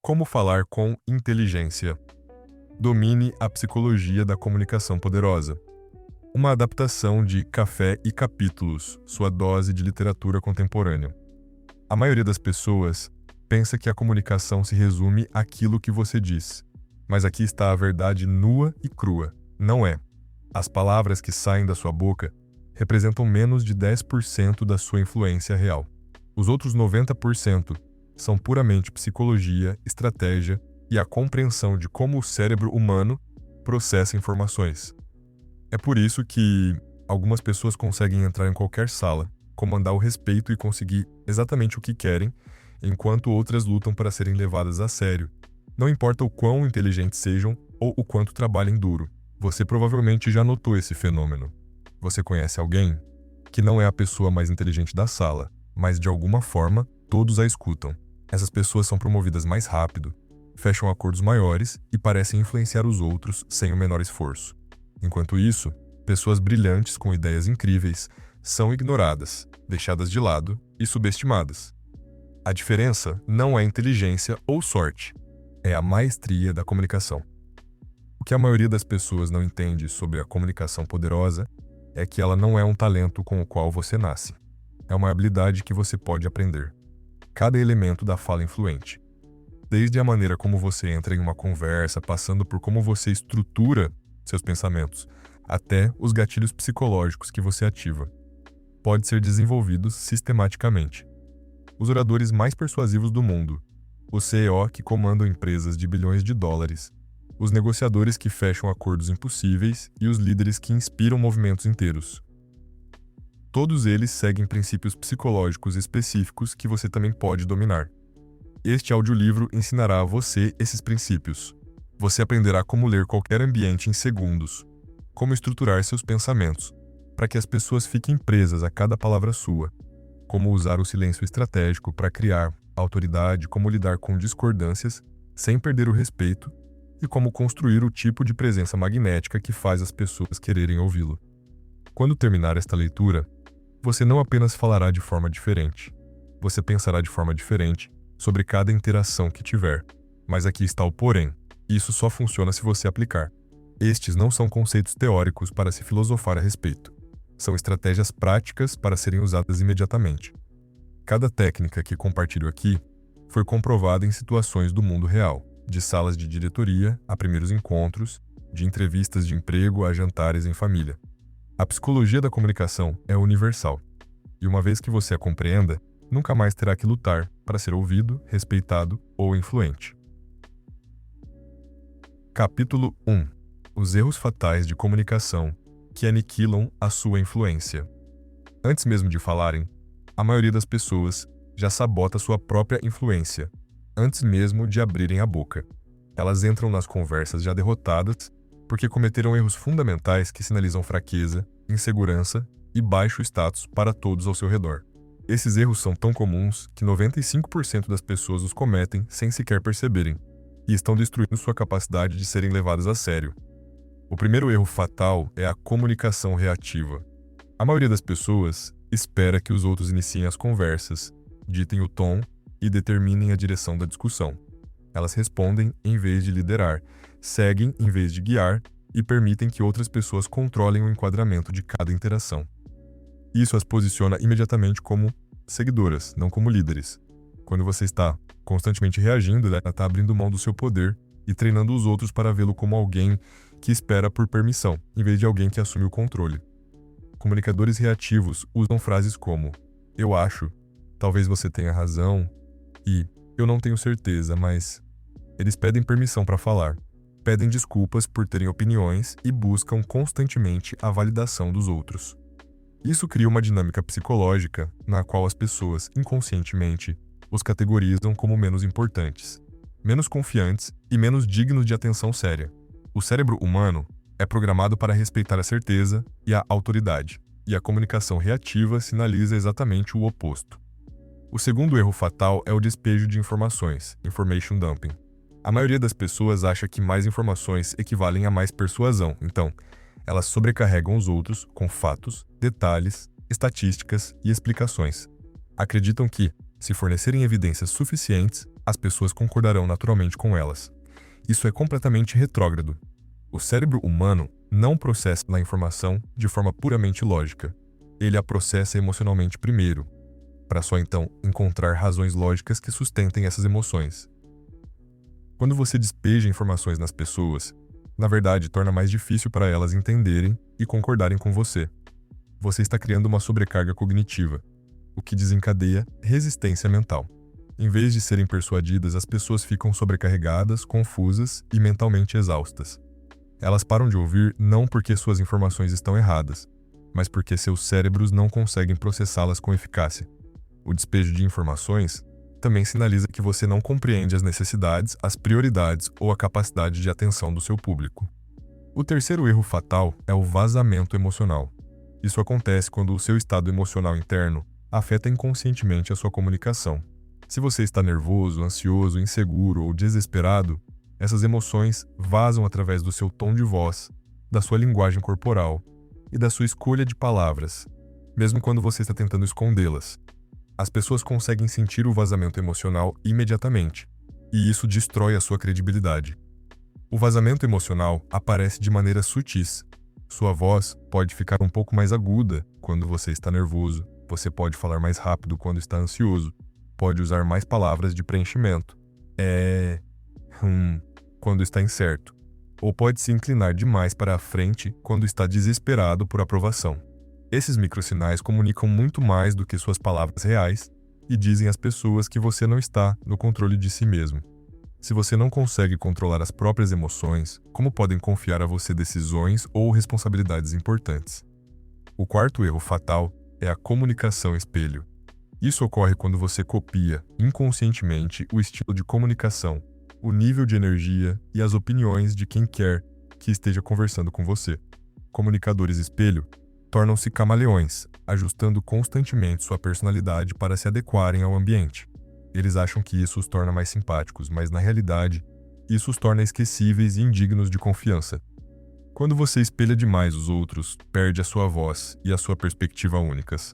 Como falar com inteligência? Domine a psicologia da comunicação poderosa. Uma adaptação de Café e Capítulos, sua dose de literatura contemporânea. A maioria das pessoas pensa que a comunicação se resume àquilo que você diz. Mas aqui está a verdade nua e crua. Não é. As palavras que saem da sua boca representam menos de 10% da sua influência real. Os outros 90% são puramente psicologia, estratégia e a compreensão de como o cérebro humano processa informações. É por isso que algumas pessoas conseguem entrar em qualquer sala, comandar o respeito e conseguir exatamente o que querem, enquanto outras lutam para serem levadas a sério. Não importa o quão inteligentes sejam ou o quanto trabalhem duro. Você provavelmente já notou esse fenômeno. Você conhece alguém que não é a pessoa mais inteligente da sala, mas de alguma forma todos a escutam. Essas pessoas são promovidas mais rápido, fecham acordos maiores e parecem influenciar os outros sem o menor esforço. Enquanto isso, pessoas brilhantes com ideias incríveis são ignoradas, deixadas de lado e subestimadas. A diferença não é inteligência ou sorte, é a maestria da comunicação. O que a maioria das pessoas não entende sobre a comunicação poderosa é que ela não é um talento com o qual você nasce. É uma habilidade que você pode aprender. Cada elemento da fala influente, desde a maneira como você entra em uma conversa, passando por como você estrutura seus pensamentos, até os gatilhos psicológicos que você ativa, pode ser desenvolvido sistematicamente. Os oradores mais persuasivos do mundo, o CEO que comandam empresas de bilhões de dólares, os negociadores que fecham acordos impossíveis e os líderes que inspiram movimentos inteiros. Todos eles seguem princípios psicológicos específicos que você também pode dominar. Este audiolivro ensinará a você esses princípios. Você aprenderá como ler qualquer ambiente em segundos, como estruturar seus pensamentos, para que as pessoas fiquem presas a cada palavra sua, como usar o silêncio estratégico para criar autoridade, como lidar com discordâncias sem perder o respeito e como construir o tipo de presença magnética que faz as pessoas quererem ouvi-lo. Quando terminar esta leitura, você não apenas falará de forma diferente, você pensará de forma diferente sobre cada interação que tiver. Mas aqui está o porém. Isso só funciona se você aplicar. Estes não são conceitos teóricos para se filosofar a respeito. São estratégias práticas para serem usadas imediatamente. Cada técnica que compartilho aqui foi comprovada em situações do mundo real, de salas de diretoria a primeiros encontros, de entrevistas de emprego a jantares em família. A psicologia da comunicação é universal, e uma vez que você a compreenda, nunca mais terá que lutar para ser ouvido, respeitado ou influente. Capítulo 1. Os erros fatais de comunicação que aniquilam a sua influência. Antes mesmo de falarem, a maioria das pessoas já sabota sua própria influência, antes mesmo de abrirem a boca. Elas entram nas conversas já derrotadas porque cometeram erros fundamentais que sinalizam fraqueza, insegurança e baixo status para todos ao seu redor. Esses erros são tão comuns que 95% das pessoas os cometem sem sequer perceberem, e estão destruindo sua capacidade de serem levadas a sério. O primeiro erro fatal é a comunicação reativa. A maioria das pessoas espera que os outros iniciem as conversas, ditem o tom e determinem a direção da discussão. Elas respondem em vez de liderar, seguem em vez de guiar e permitem que outras pessoas controlem o enquadramento de cada interação. Isso as posiciona imediatamente como seguidoras, não como líderes. Quando você está constantemente reagindo, ela está abrindo mão do seu poder e treinando os outros para vê-lo como alguém que espera por permissão, em vez de alguém que assume o controle. Comunicadores reativos usam frases como "eu acho", "talvez você tenha razão" e "eu não tenho certeza, mas..." Eles pedem permissão para falar, pedem desculpas por terem opiniões e buscam constantemente a validação dos outros. Isso cria uma dinâmica psicológica na qual as pessoas, inconscientemente, os categorizam como menos importantes, menos confiantes e menos dignos de atenção séria. O cérebro humano é programado para respeitar a certeza e a autoridade, e a comunicação reativa sinaliza exatamente o oposto. O segundo erro fatal é o despejo de informações, information dumping. A maioria das pessoas acha que mais informações equivalem a mais persuasão, então, elas sobrecarregam os outros com fatos, detalhes, estatísticas e explicações. Acreditam que, se fornecerem evidências suficientes, as pessoas concordarão naturalmente com elas. Isso é completamente retrógrado. O cérebro humano não processa a informação de forma puramente lógica. Ele a processa emocionalmente primeiro, para só então encontrar razões lógicas que sustentem essas emoções. Quando você despeja informações nas pessoas, na verdade torna mais difícil para elas entenderem e concordarem com você. Você está criando uma sobrecarga cognitiva, o que desencadeia resistência mental. Em vez de serem persuadidas, as pessoas ficam sobrecarregadas, confusas e mentalmente exaustas. Elas param de ouvir não porque suas informações estão erradas, mas porque seus cérebros não conseguem processá-las com eficácia. O despejo de informações também sinaliza que você não compreende as necessidades, as prioridades ou a capacidade de atenção do seu público. O terceiro erro fatal é o vazamento emocional. Isso acontece quando o seu estado emocional interno afeta inconscientemente a sua comunicação. Se você está nervoso, ansioso, inseguro ou desesperado, essas emoções vazam através do seu tom de voz, da sua linguagem corporal e da sua escolha de palavras, mesmo quando você está tentando escondê-las. As pessoas conseguem sentir o vazamento emocional imediatamente, e isso destrói a sua credibilidade. O vazamento emocional aparece de maneiras sutis. Sua voz pode ficar um pouco mais aguda quando você está nervoso, você pode falar mais rápido quando está ansioso, pode usar mais palavras de preenchimento, quando está incerto, ou pode se inclinar demais para a frente quando está desesperado por aprovação. Esses microsinais comunicam muito mais do que suas palavras reais e dizem às pessoas que você não está no controle de si mesmo. Se você não consegue controlar as próprias emoções, como podem confiar a você decisões ou responsabilidades importantes? O quarto erro fatal é a comunicação espelho. Isso ocorre quando você copia, inconscientemente, o estilo de comunicação, o nível de energia e as opiniões de quem quer que esteja conversando com você. Comunicadores espelho tornam-se camaleões, ajustando constantemente sua personalidade para se adequarem ao ambiente. Eles acham que isso os torna mais simpáticos, mas na realidade, isso os torna esquecíveis e indignos de confiança. Quando você espelha demais os outros, perde a sua voz e a sua perspectiva únicas.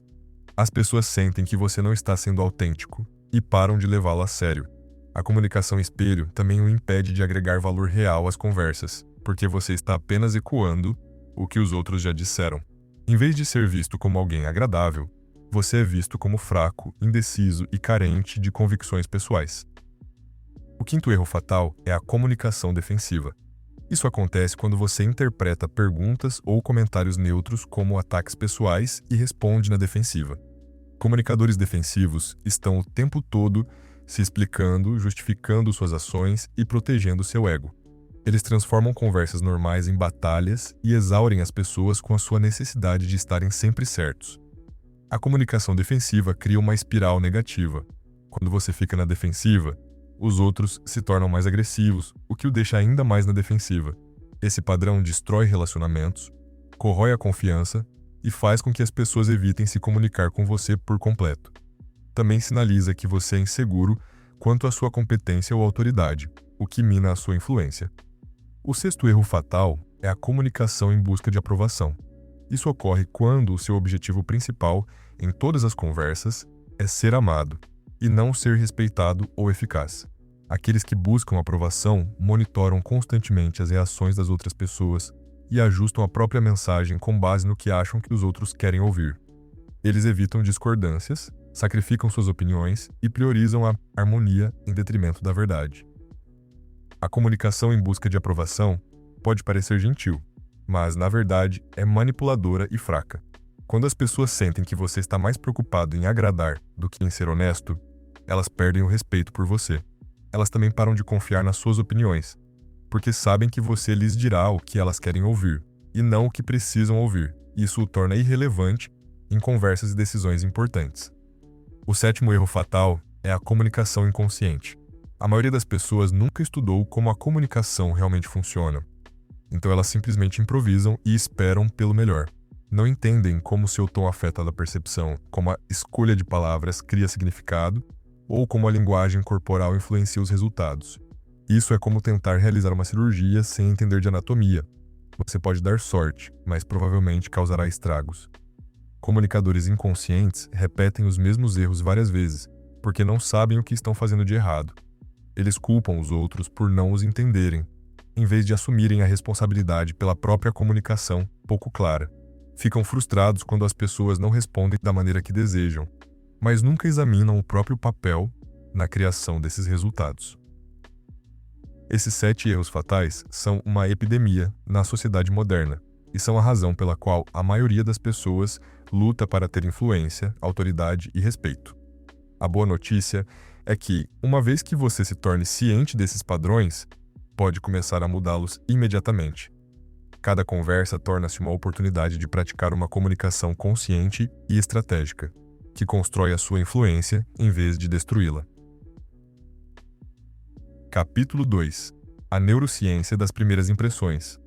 As pessoas sentem que você não está sendo autêntico e param de levá-lo a sério. A comunicação espelho também o impede de agregar valor real às conversas, porque você está apenas ecoando o que os outros já disseram. Em vez de ser visto como alguém agradável, você é visto como fraco, indeciso e carente de convicções pessoais. O quinto erro fatal é a comunicação defensiva. Isso acontece quando você interpreta perguntas ou comentários neutros como ataques pessoais e responde na defensiva. Comunicadores defensivos estão o tempo todo se explicando, justificando suas ações e protegendo seu ego. Eles transformam conversas normais em batalhas e exaurem as pessoas com a sua necessidade de estarem sempre certos. A comunicação defensiva cria uma espiral negativa. Quando você fica na defensiva, os outros se tornam mais agressivos, o que o deixa ainda mais na defensiva. Esse padrão destrói relacionamentos, corrói a confiança e faz com que as pessoas evitem se comunicar com você por completo. Também sinaliza que você é inseguro quanto à sua competência ou autoridade, o que mina a sua influência. O sexto erro fatal é a comunicação em busca de aprovação. Isso ocorre quando o seu objetivo principal em todas as conversas é ser amado e não ser respeitado ou eficaz. Aqueles que buscam aprovação monitoram constantemente as reações das outras pessoas e ajustam a própria mensagem com base no que acham que os outros querem ouvir. Eles evitam discordâncias, sacrificam suas opiniões e priorizam a harmonia em detrimento da verdade. A comunicação em busca de aprovação pode parecer gentil, mas, na verdade, é manipuladora e fraca. Quando as pessoas sentem que você está mais preocupado em agradar do que em ser honesto, elas perdem o respeito por você. Elas também param de confiar nas suas opiniões, porque sabem que você lhes dirá o que elas querem ouvir, e não o que precisam ouvir. Isso o torna irrelevante em conversas e decisões importantes. O sétimo erro fatal é a comunicação inconsciente. A maioria das pessoas nunca estudou como a comunicação realmente funciona. Então elas simplesmente improvisam e esperam pelo melhor. Não entendem como seu tom afeta a percepção, como a escolha de palavras cria significado, ou como a linguagem corporal influencia os resultados. Isso é como tentar realizar uma cirurgia sem entender de anatomia. Você pode dar sorte, mas provavelmente causará estragos. Comunicadores inconscientes repetem os mesmos erros várias vezes, porque não sabem o que estão fazendo de errado. Eles culpam os outros por não os entenderem, em vez de assumirem a responsabilidade pela própria comunicação pouco clara. Ficam frustrados quando as pessoas não respondem da maneira que desejam, mas nunca examinam o próprio papel na criação desses resultados. Esses 7 erros fatais são uma epidemia na sociedade moderna e são a razão pela qual a maioria das pessoas luta para ter influência, autoridade e respeito. A boa notícia é que, uma vez que você se torne ciente desses padrões, pode começar a mudá-los imediatamente. Cada conversa torna-se uma oportunidade de praticar uma comunicação consciente e estratégica, que constrói a sua influência em vez de destruí-la. Capítulo 2. A neurociência das primeiras impressões.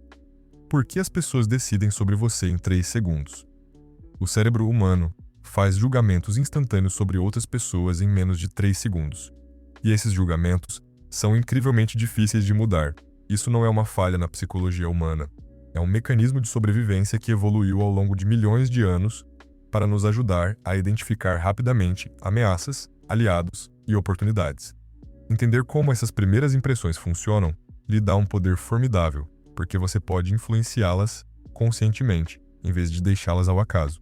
Por que as pessoas decidem sobre você em 3 segundos? O cérebro humano faz julgamentos instantâneos sobre outras pessoas em menos de 3 segundos. E esses julgamentos são incrivelmente difíceis de mudar. Isso não é uma falha na psicologia humana. É um mecanismo de sobrevivência que evoluiu ao longo de milhões de anos para nos ajudar a identificar rapidamente ameaças, aliados e oportunidades. Entender como essas primeiras impressões funcionam lhe dá um poder formidável, porque você pode influenciá-las conscientemente, em vez de deixá-las ao acaso.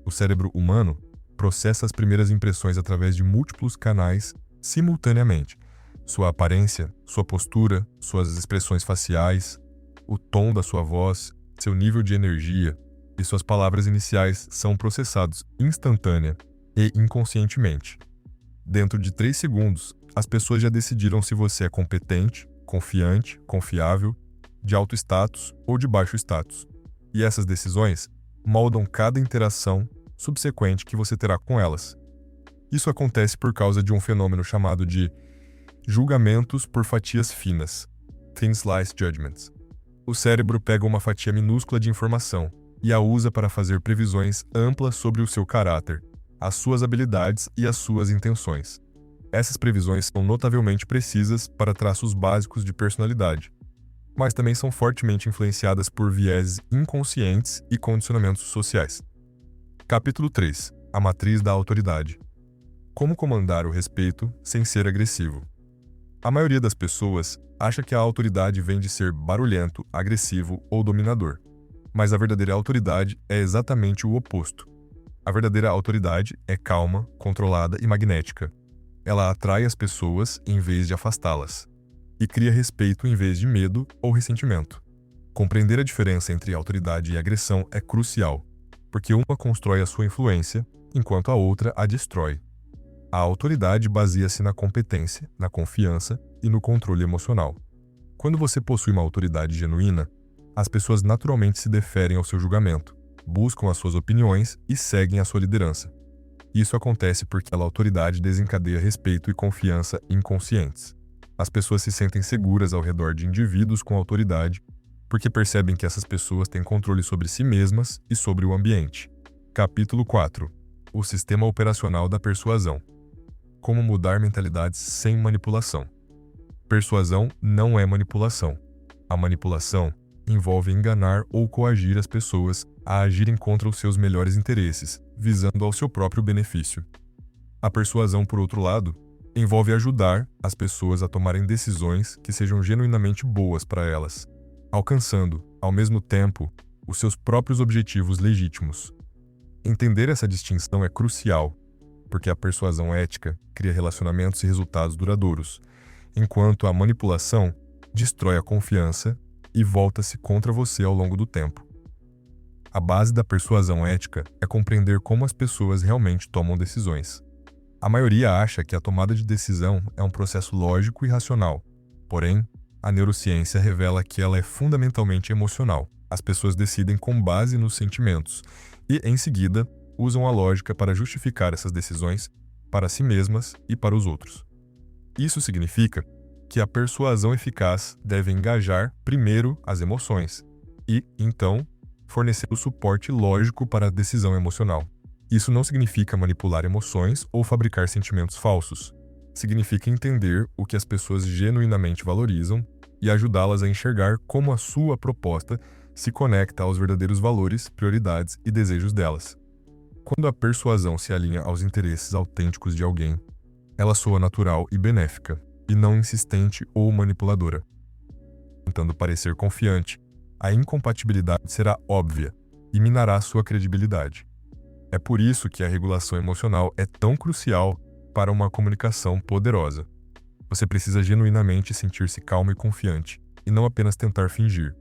O cérebro humano processa as primeiras impressões através de múltiplos canais simultaneamente. Sua aparência, sua postura, suas expressões faciais, o tom da sua voz, seu nível de energia e suas palavras iniciais são processados instantânea e inconscientemente. Dentro de 3 segundos, as pessoas já decidiram se você é competente, confiante, confiável, de alto status ou de baixo status. E essas decisões moldam cada interação subsequente que você terá com elas. Isso acontece por causa de um fenômeno chamado de julgamentos por fatias finas, thin slice judgments. O cérebro pega uma fatia minúscula de informação e a usa para fazer previsões amplas sobre o seu caráter, as suas habilidades e as suas intenções. Essas previsões são notavelmente precisas para traços básicos de personalidade, mas também são fortemente influenciadas por vieses inconscientes e condicionamentos sociais. Capítulo 3. A matriz da autoridade. Como comandar o respeito sem ser agressivo. A maioria das pessoas acha que a autoridade vem de ser barulhento, agressivo ou dominador. Mas a verdadeira autoridade é exatamente o oposto. A verdadeira autoridade é calma, controlada e magnética. Ela atrai as pessoas em vez de afastá-las, e cria respeito em vez de medo ou ressentimento. Compreender a diferença entre autoridade e agressão é crucial, porque uma constrói a sua influência, enquanto a outra a destrói. A autoridade baseia-se na competência, na confiança e no controle emocional. Quando você possui uma autoridade genuína, as pessoas naturalmente se deferem ao seu julgamento, buscam as suas opiniões e seguem a sua liderança. Isso acontece porque a autoridade desencadeia respeito e confiança inconscientes. As pessoas se sentem seguras ao redor de indivíduos com autoridade, porque percebem que essas pessoas têm controle sobre si mesmas e sobre o ambiente. Capítulo 4. O sistema operacional da persuasão. Como mudar mentalidades sem manipulação. Persuasão não é manipulação. A manipulação envolve enganar ou coagir as pessoas a agirem contra os seus melhores interesses, visando ao seu próprio benefício. A persuasão, por outro lado, envolve ajudar as pessoas a tomarem decisões que sejam genuinamente boas para elas, alcançando, ao mesmo tempo, os seus próprios objetivos legítimos. Entender essa distinção é crucial, porque a persuasão ética cria relacionamentos e resultados duradouros, enquanto a manipulação destrói a confiança e volta-se contra você ao longo do tempo. A base da persuasão ética é compreender como as pessoas realmente tomam decisões. A maioria acha que a tomada de decisão é um processo lógico e racional. Porém, a neurociência revela que ela é fundamentalmente emocional. As pessoas decidem com base nos sentimentos e, em seguida, usam a lógica para justificar essas decisões para si mesmas e para os outros. Isso significa que a persuasão eficaz deve engajar primeiro as emoções e, então, fornecer o suporte lógico para a decisão emocional. Isso não significa manipular emoções ou fabricar sentimentos falsos. Significa entender o que as pessoas genuinamente valorizam e ajudá-las a enxergar como a sua proposta se conecta aos verdadeiros valores, prioridades e desejos delas. Quando a persuasão se alinha aos interesses autênticos de alguém, ela soa natural e benéfica. e não insistente ou manipuladora. Tentando parecer confiante, a incompatibilidade será óbvia e minará sua credibilidade. É por isso que a regulação emocional é tão crucial para uma comunicação poderosa. Você precisa genuinamente sentir-se calmo e confiante, e não apenas tentar fingir.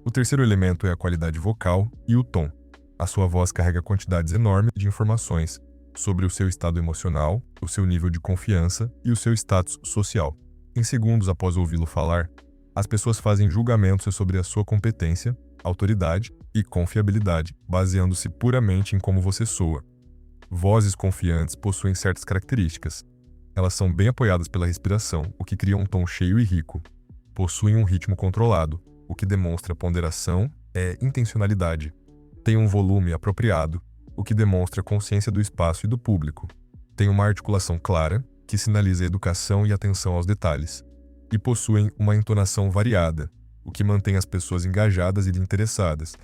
O terceiro elemento é a qualidade vocal e o tom. A sua voz carrega quantidades enormes de informações sobre o seu estado emocional, o seu nível de confiança e o seu status social. Em segundos após ouvi-lo falar, as pessoas fazem julgamentos sobre a sua competência, autoridade e confiabilidade, baseando-se puramente em como você soa. Vozes confiantes possuem certas características. Elas são bem apoiadas pela respiração, o que cria um tom cheio e rico. Possuem um ritmo controlado, o que demonstra ponderação e intencionalidade. Tem um volume apropriado, o que demonstra consciência do espaço e do público. Tem uma articulação clara, que sinaliza educação e atenção aos detalhes. E possuem uma entonação variada, o que mantém as pessoas engajadas e interessadas.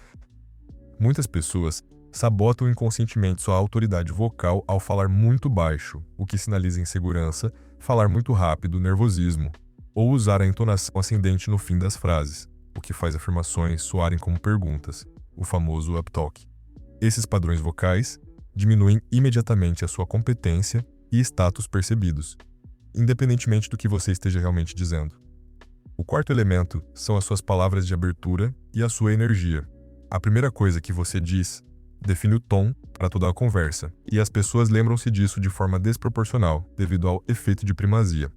Muitas pessoas sabotam inconscientemente sua autoridade vocal ao falar muito baixo, o que sinaliza insegurança, falar muito rápido, nervosismo, ou usar a entonação ascendente no fim das frases, o que faz afirmações soarem como perguntas, o famoso uptalk. Esses padrões vocais diminuem imediatamente a sua competência e status percebidos, independentemente do que você esteja realmente dizendo. O quarto elemento são as suas palavras de abertura e a sua energia. A primeira coisa que você diz define o tom para toda a conversa, e as pessoas lembram-se disso de forma desproporcional, devido ao efeito de primazia.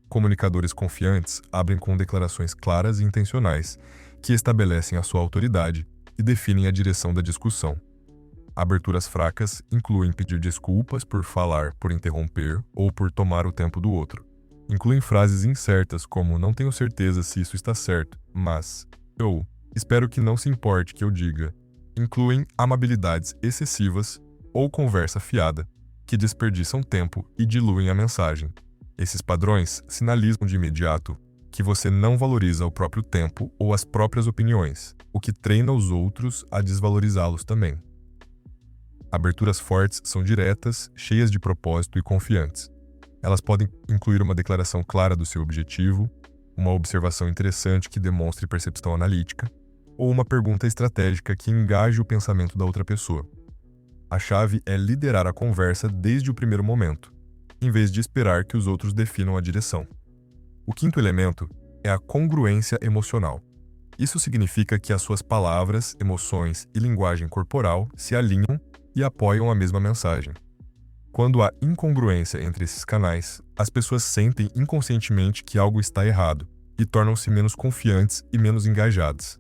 Comunicadores confiantes abrem com declarações claras e intencionais, que estabelecem a sua autoridade e definem a direção da discussão. Aberturas fracas incluem pedir desculpas por falar, por interromper ou por tomar o tempo do outro. Incluem frases incertas como "não tenho certeza se isso está certo, mas" ou "espero que não se importe que eu diga". Incluem amabilidades excessivas ou conversa fiada, que desperdiçam tempo e diluem a mensagem. Esses padrões sinalizam de imediato que você não valoriza o próprio tempo ou as próprias opiniões, o que treina os outros a desvalorizá-los também. Aberturas fortes são diretas, cheias de propósito e confiantes. Elas podem incluir uma declaração clara do seu objetivo, uma observação interessante que demonstre percepção analítica, ou uma pergunta estratégica que engaje o pensamento da outra pessoa. A chave é liderar a conversa desde o primeiro momento, em vez de esperar que os outros definam a direção. O quinto elemento é a congruência emocional. Isso significa que as suas palavras, emoções e linguagem corporal se alinham e apoiam a mesma mensagem. Quando há incongruência entre esses canais, as pessoas sentem inconscientemente que algo está errado e tornam-se menos confiantes e menos engajadas.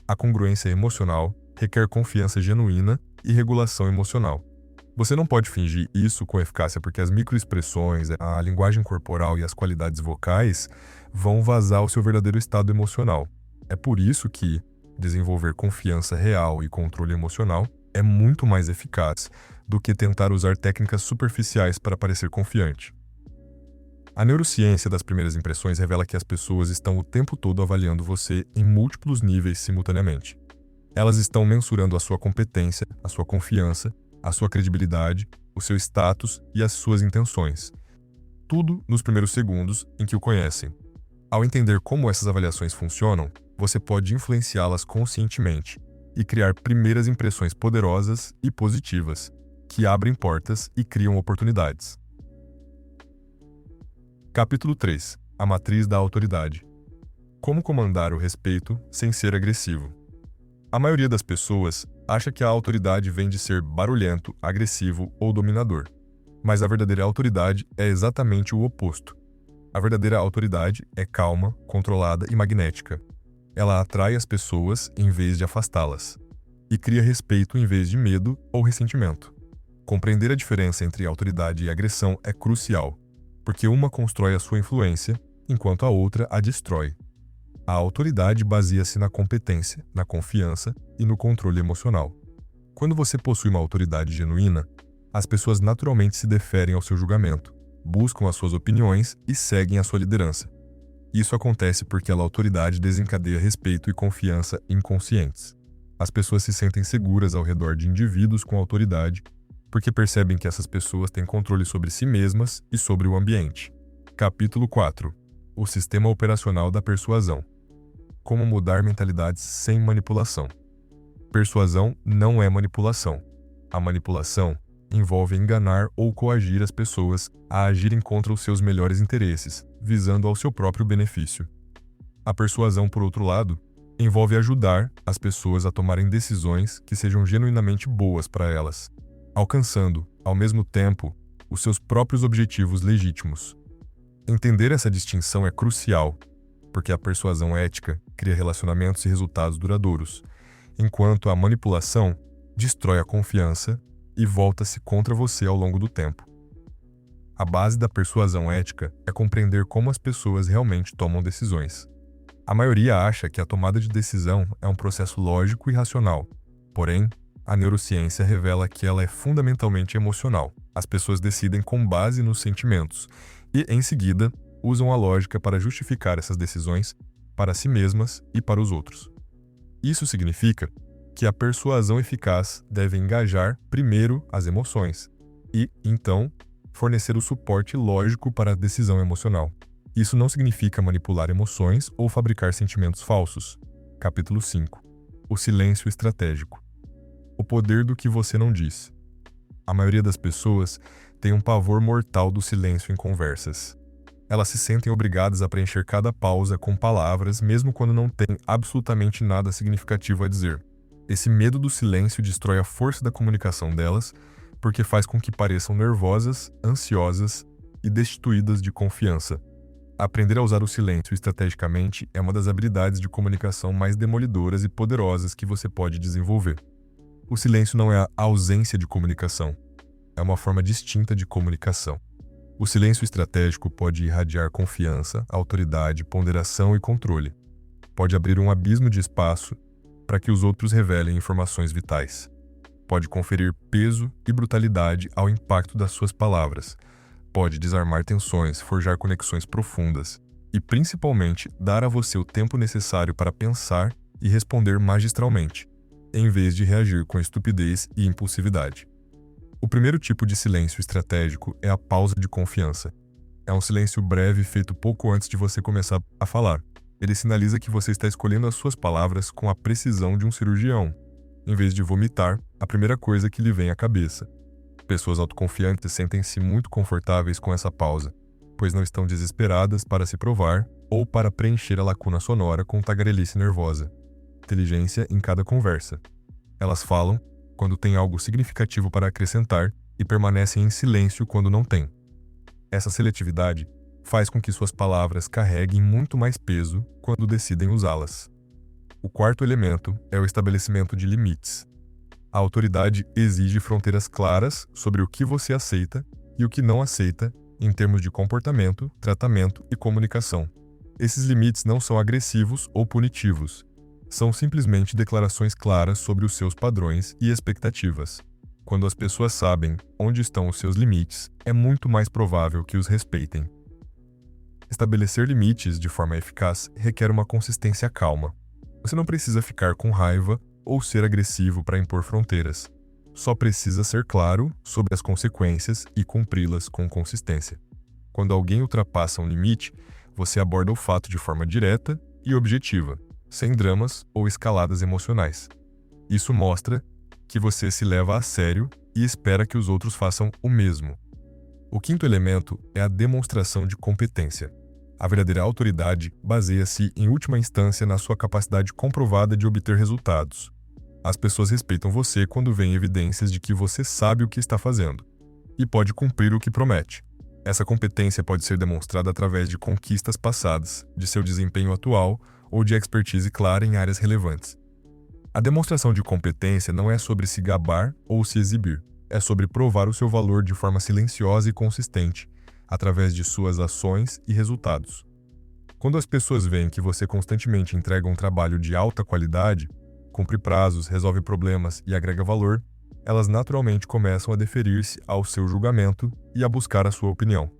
A congruência emocional requer confiança genuína e regulação emocional. Você não pode fingir isso com eficácia porque as microexpressões, a linguagem corporal e as qualidades vocais vão vazar o seu verdadeiro estado emocional. É por isso que desenvolver confiança real e controle emocional é muito mais eficaz do que tentar usar técnicas superficiais para parecer confiante. A neurociência das primeiras impressões revela que as pessoas estão o tempo todo avaliando você em múltiplos níveis simultaneamente. Elas estão mensurando a sua competência, a sua confiança, a sua credibilidade, o seu status e as suas intenções. Tudo nos primeiros segundos em que o conhecem. Ao entender como essas avaliações funcionam, você pode influenciá-las conscientemente e criar primeiras impressões poderosas e positivas, que abrem portas e criam oportunidades. Capítulo 3. A matriz da autoridade. Como comandar o respeito sem ser agressivo. A maioria das pessoas acha que a autoridade vem de ser barulhento, agressivo ou dominador. Mas a verdadeira autoridade é exatamente o oposto. A verdadeira autoridade é calma, controlada e magnética. Ela atrai as pessoas em vez de afastá-las, e cria respeito em vez de medo ou ressentimento. Compreender a diferença entre autoridade e agressão é crucial, porque uma constrói a sua influência, enquanto a outra a destrói. A autoridade baseia-se na competência, na confiança e no controle emocional. Quando você possui uma autoridade genuína, as pessoas naturalmente se deferem ao seu julgamento, buscam as suas opiniões e seguem a sua liderança. Isso acontece porque a autoridade desencadeia respeito e confiança inconscientes. As pessoas se sentem seguras ao redor de indivíduos com autoridade, porque percebem que essas pessoas têm controle sobre si mesmas e sobre o ambiente. Capítulo 4. O sistema operacional da persuasão. Como mudar mentalidades sem manipulação. Persuasão não é manipulação. A manipulação envolve enganar ou coagir as pessoas a agirem contra os seus melhores interesses, visando ao seu próprio benefício. A persuasão, por outro lado, envolve ajudar as pessoas a tomarem decisões que sejam genuinamente boas para elas, alcançando, ao mesmo tempo, os seus próprios objetivos legítimos. Entender essa distinção é crucial, porque a persuasão ética cria relacionamentos e resultados duradouros, enquanto a manipulação destrói a confiança e volta-se contra você ao longo do tempo. A base da persuasão ética é compreender como as pessoas realmente tomam decisões. A maioria acha que a tomada de decisão é um processo lógico e racional, porém, a neurociência revela que ela é fundamentalmente emocional. As pessoas decidem com base nos sentimentos e, em seguida, usam a lógica para justificar essas decisões para si mesmas e para os outros. Isso significa que a persuasão eficaz deve engajar primeiro as emoções e, então, fornecer o suporte lógico para a decisão emocional. Isso não significa manipular emoções ou fabricar sentimentos falsos. Capítulo 5. O silêncio estratégico. O poder do que você não diz. A maioria das pessoas tem um pavor mortal do silêncio em conversas. Elas se sentem obrigadas a preencher cada pausa com palavras, mesmo quando não têm absolutamente nada significativo a dizer. Esse medo do silêncio destrói a força da comunicação delas, porque faz com que pareçam nervosas, ansiosas e destituídas de confiança. Aprender a usar o silêncio estrategicamente é uma das habilidades de comunicação mais demolidoras e poderosas que você pode desenvolver. O silêncio não é a ausência de comunicação, é uma forma distinta de comunicação. O silêncio estratégico pode irradiar confiança, autoridade, ponderação e controle. Pode abrir um abismo de espaço para que os outros revelem informações vitais. Pode conferir peso e brutalidade ao impacto das suas palavras. Pode desarmar tensões, forjar conexões profundas e, principalmente, dar a você o tempo necessário para pensar e responder magistralmente, em vez de reagir com estupidez e impulsividade. O primeiro tipo de silêncio estratégico é a pausa de confiança. É um silêncio breve feito pouco antes de você começar a falar. Ele sinaliza que você está escolhendo as suas palavras com a precisão de um cirurgião, em vez de vomitar a primeira coisa que lhe vem à cabeça. Pessoas autoconfiantes sentem-se muito confortáveis com essa pausa, pois não estão desesperadas para se provar ou para preencher a lacuna sonora com tagarelice nervosa. Inteligência em cada conversa. Elas falam quando têm algo significativo para acrescentar e permanecem em silêncio quando não têm. Essa seletividade faz com que suas palavras carreguem muito mais peso quando decidem usá-las. O quarto elemento é o estabelecimento de limites. A autoridade exige fronteiras claras sobre o que você aceita e o que não aceita em termos de comportamento, tratamento e comunicação. Esses limites não são agressivos ou punitivos. São simplesmente declarações claras sobre os seus padrões e expectativas. Quando as pessoas sabem onde estão os seus limites, é muito mais provável que os respeitem. Estabelecer limites de forma eficaz requer uma consistência calma. Você não precisa ficar com raiva ou ser agressivo para impor fronteiras. Só precisa ser claro sobre as consequências e cumpri-las com consistência. Quando alguém ultrapassa um limite, você aborda o fato de forma direta e objetiva, sem dramas ou escaladas emocionais. Isso mostra que você se leva a sério e espera que os outros façam o mesmo. O quinto elemento é a demonstração de competência. A verdadeira autoridade baseia-se, em última instância, na sua capacidade comprovada de obter resultados. As pessoas respeitam você quando veem evidências de que você sabe o que está fazendo e pode cumprir o que promete. Essa competência pode ser demonstrada através de conquistas passadas, de seu desempenho atual ou de expertise clara em áreas relevantes. A demonstração de competência não é sobre se gabar ou se exibir, é sobre provar o seu valor de forma silenciosa e consistente, através de suas ações e resultados. Quando as pessoas veem que você constantemente entrega um trabalho de alta qualidade, cumpre prazos, resolve problemas e agrega valor, elas naturalmente começam a deferir-se ao seu julgamento e a buscar a sua opinião.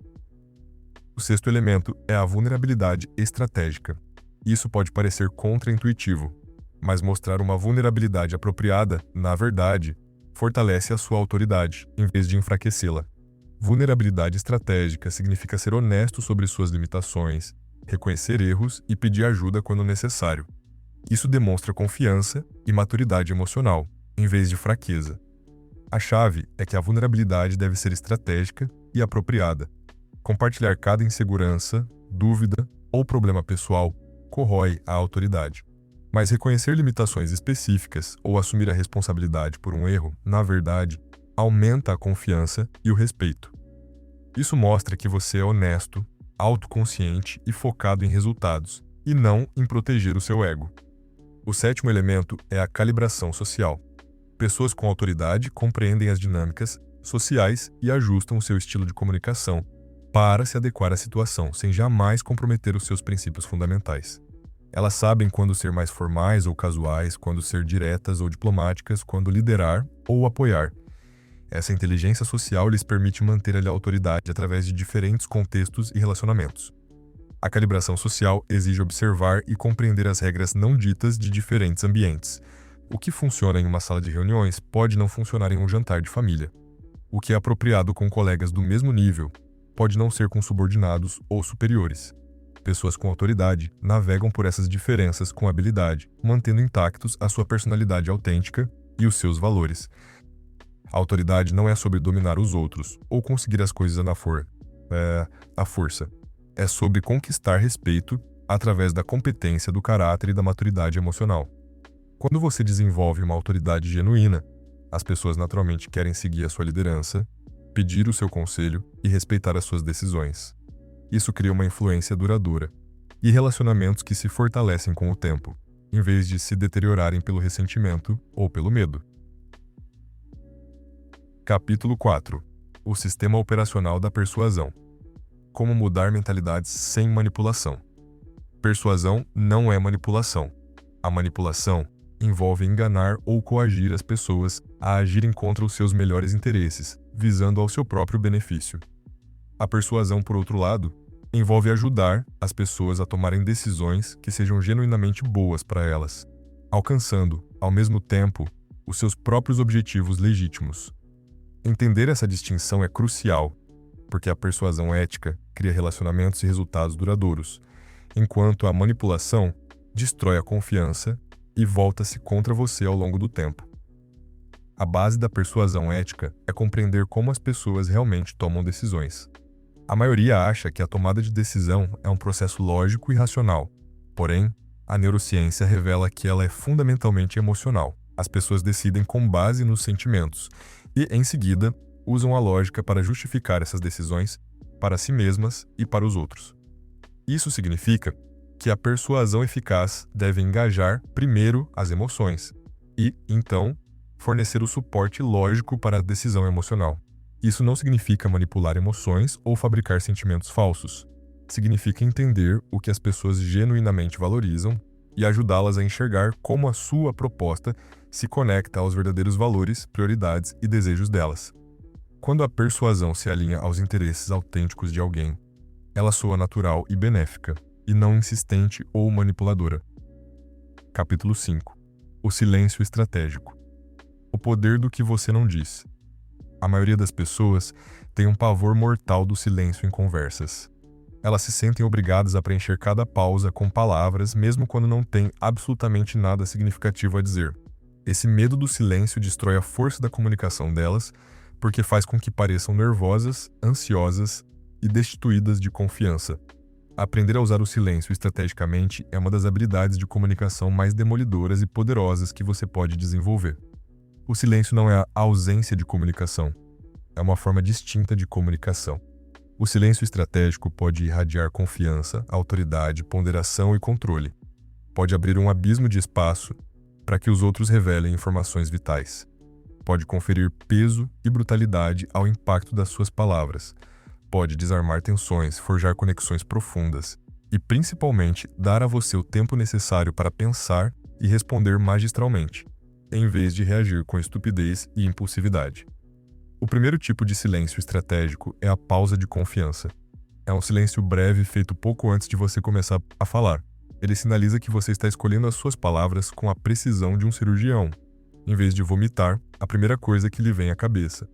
O sexto elemento é a vulnerabilidade estratégica. Isso pode parecer contraintuitivo, mas mostrar uma vulnerabilidade apropriada, na verdade, fortalece a sua autoridade, em vez de enfraquecê-la. Vulnerabilidade estratégica significa ser honesto sobre suas limitações, reconhecer erros e pedir ajuda quando necessário. Isso demonstra confiança e maturidade emocional, em vez de fraqueza. A chave é que a vulnerabilidade deve ser estratégica e apropriada. Compartilhar cada insegurança, dúvida ou problema pessoal corrói a autoridade. Mas reconhecer limitações específicas ou assumir a responsabilidade por um erro, na verdade, aumenta a confiança e o respeito. Isso mostra que você é honesto, autoconsciente e focado em resultados, e não em proteger o seu ego. O sétimo elemento é a calibração social. Pessoas com autoridade compreendem as dinâmicas sociais e ajustam o seu estilo de comunicação para se adequar à situação, sem jamais comprometer os seus princípios fundamentais. Elas sabem quando ser mais formais ou casuais, quando ser diretas ou diplomáticas, quando liderar ou apoiar. Essa inteligência social lhes permite manter a autoridade através de diferentes contextos e relacionamentos. A calibração social exige observar e compreender as regras não ditas de diferentes ambientes. O que funciona em uma sala de reuniões pode não funcionar em um jantar de família. O que é apropriado com colegas do mesmo nível pode não ser com subordinados ou superiores. Pessoas com autoridade navegam por essas diferenças com habilidade, mantendo intactos a sua personalidade autêntica e os seus valores. A autoridade não é sobre dominar os outros ou conseguir as coisas à força. É sobre conquistar respeito através da competência, do caráter e da maturidade emocional. Quando você desenvolve uma autoridade genuína, as pessoas naturalmente querem seguir a sua liderança, pedir o seu conselho e respeitar as suas decisões. Isso cria uma influência duradoura e relacionamentos que se fortalecem com o tempo, em vez de se deteriorarem pelo ressentimento ou pelo medo. Capítulo 4. O sistema operacional da persuasão. Como mudar mentalidades sem manipulação. Persuasão não é manipulação. A manipulação envolve enganar ou coagir as pessoas a agirem contra os seus melhores interesses, visando ao seu próprio benefício. A persuasão, por outro lado, envolve ajudar as pessoas a tomarem decisões que sejam genuinamente boas para elas, alcançando, ao mesmo tempo, os seus próprios objetivos legítimos. Entender essa distinção é crucial, porque a persuasão ética cria relacionamentos e resultados duradouros, enquanto a manipulação destrói a confiança e volta-se contra você ao longo do tempo. A base da persuasão ética é compreender como as pessoas realmente tomam decisões. A maioria acha que a tomada de decisão é um processo lógico e racional. Porém, a neurociência revela que ela é fundamentalmente emocional. As pessoas decidem com base nos sentimentos e, em seguida, usam a lógica para justificar essas decisões para si mesmas e para os outros. Isso significa que a persuasão eficaz deve engajar primeiro as emoções e, então, fornecer o suporte lógico para a decisão emocional. Isso não significa manipular emoções ou fabricar sentimentos falsos. Significa entender o que as pessoas genuinamente valorizam e ajudá-las a enxergar como a sua proposta se conecta aos verdadeiros valores, prioridades e desejos delas. Quando a persuasão se alinha aos interesses autênticos de alguém, ela soa natural e benéfica, e não insistente ou manipuladora. Capítulo 5. O silêncio estratégico. O poder do que você não diz. A maioria das pessoas tem um pavor mortal do silêncio em conversas. Elas se sentem obrigadas a preencher cada pausa com palavras, mesmo quando não têm absolutamente nada significativo a dizer. Esse medo do silêncio destrói a força da comunicação delas, porque faz com que pareçam nervosas, ansiosas e destituídas de confiança. Aprender a usar o silêncio estrategicamente é uma das habilidades de comunicação mais demolidoras e poderosas que você pode desenvolver. O silêncio não é a ausência de comunicação, é uma forma distinta de comunicação. O silêncio estratégico pode irradiar confiança, autoridade, ponderação e controle. Pode abrir um abismo de espaço para que os outros revelem informações vitais. Pode conferir peso e brutalidade ao impacto das suas palavras. Pode desarmar tensões, forjar conexões profundas e, principalmente, dar a você o tempo necessário para pensar e responder magistralmente, em vez de reagir com estupidez e impulsividade. O primeiro tipo de silêncio estratégico é a pausa de confiança. É um silêncio breve feito pouco antes de você começar a falar. Ele sinaliza que você está escolhendo as suas palavras com a precisão de um cirurgião, em vez de vomitar a primeira coisa que lhe vem à cabeça.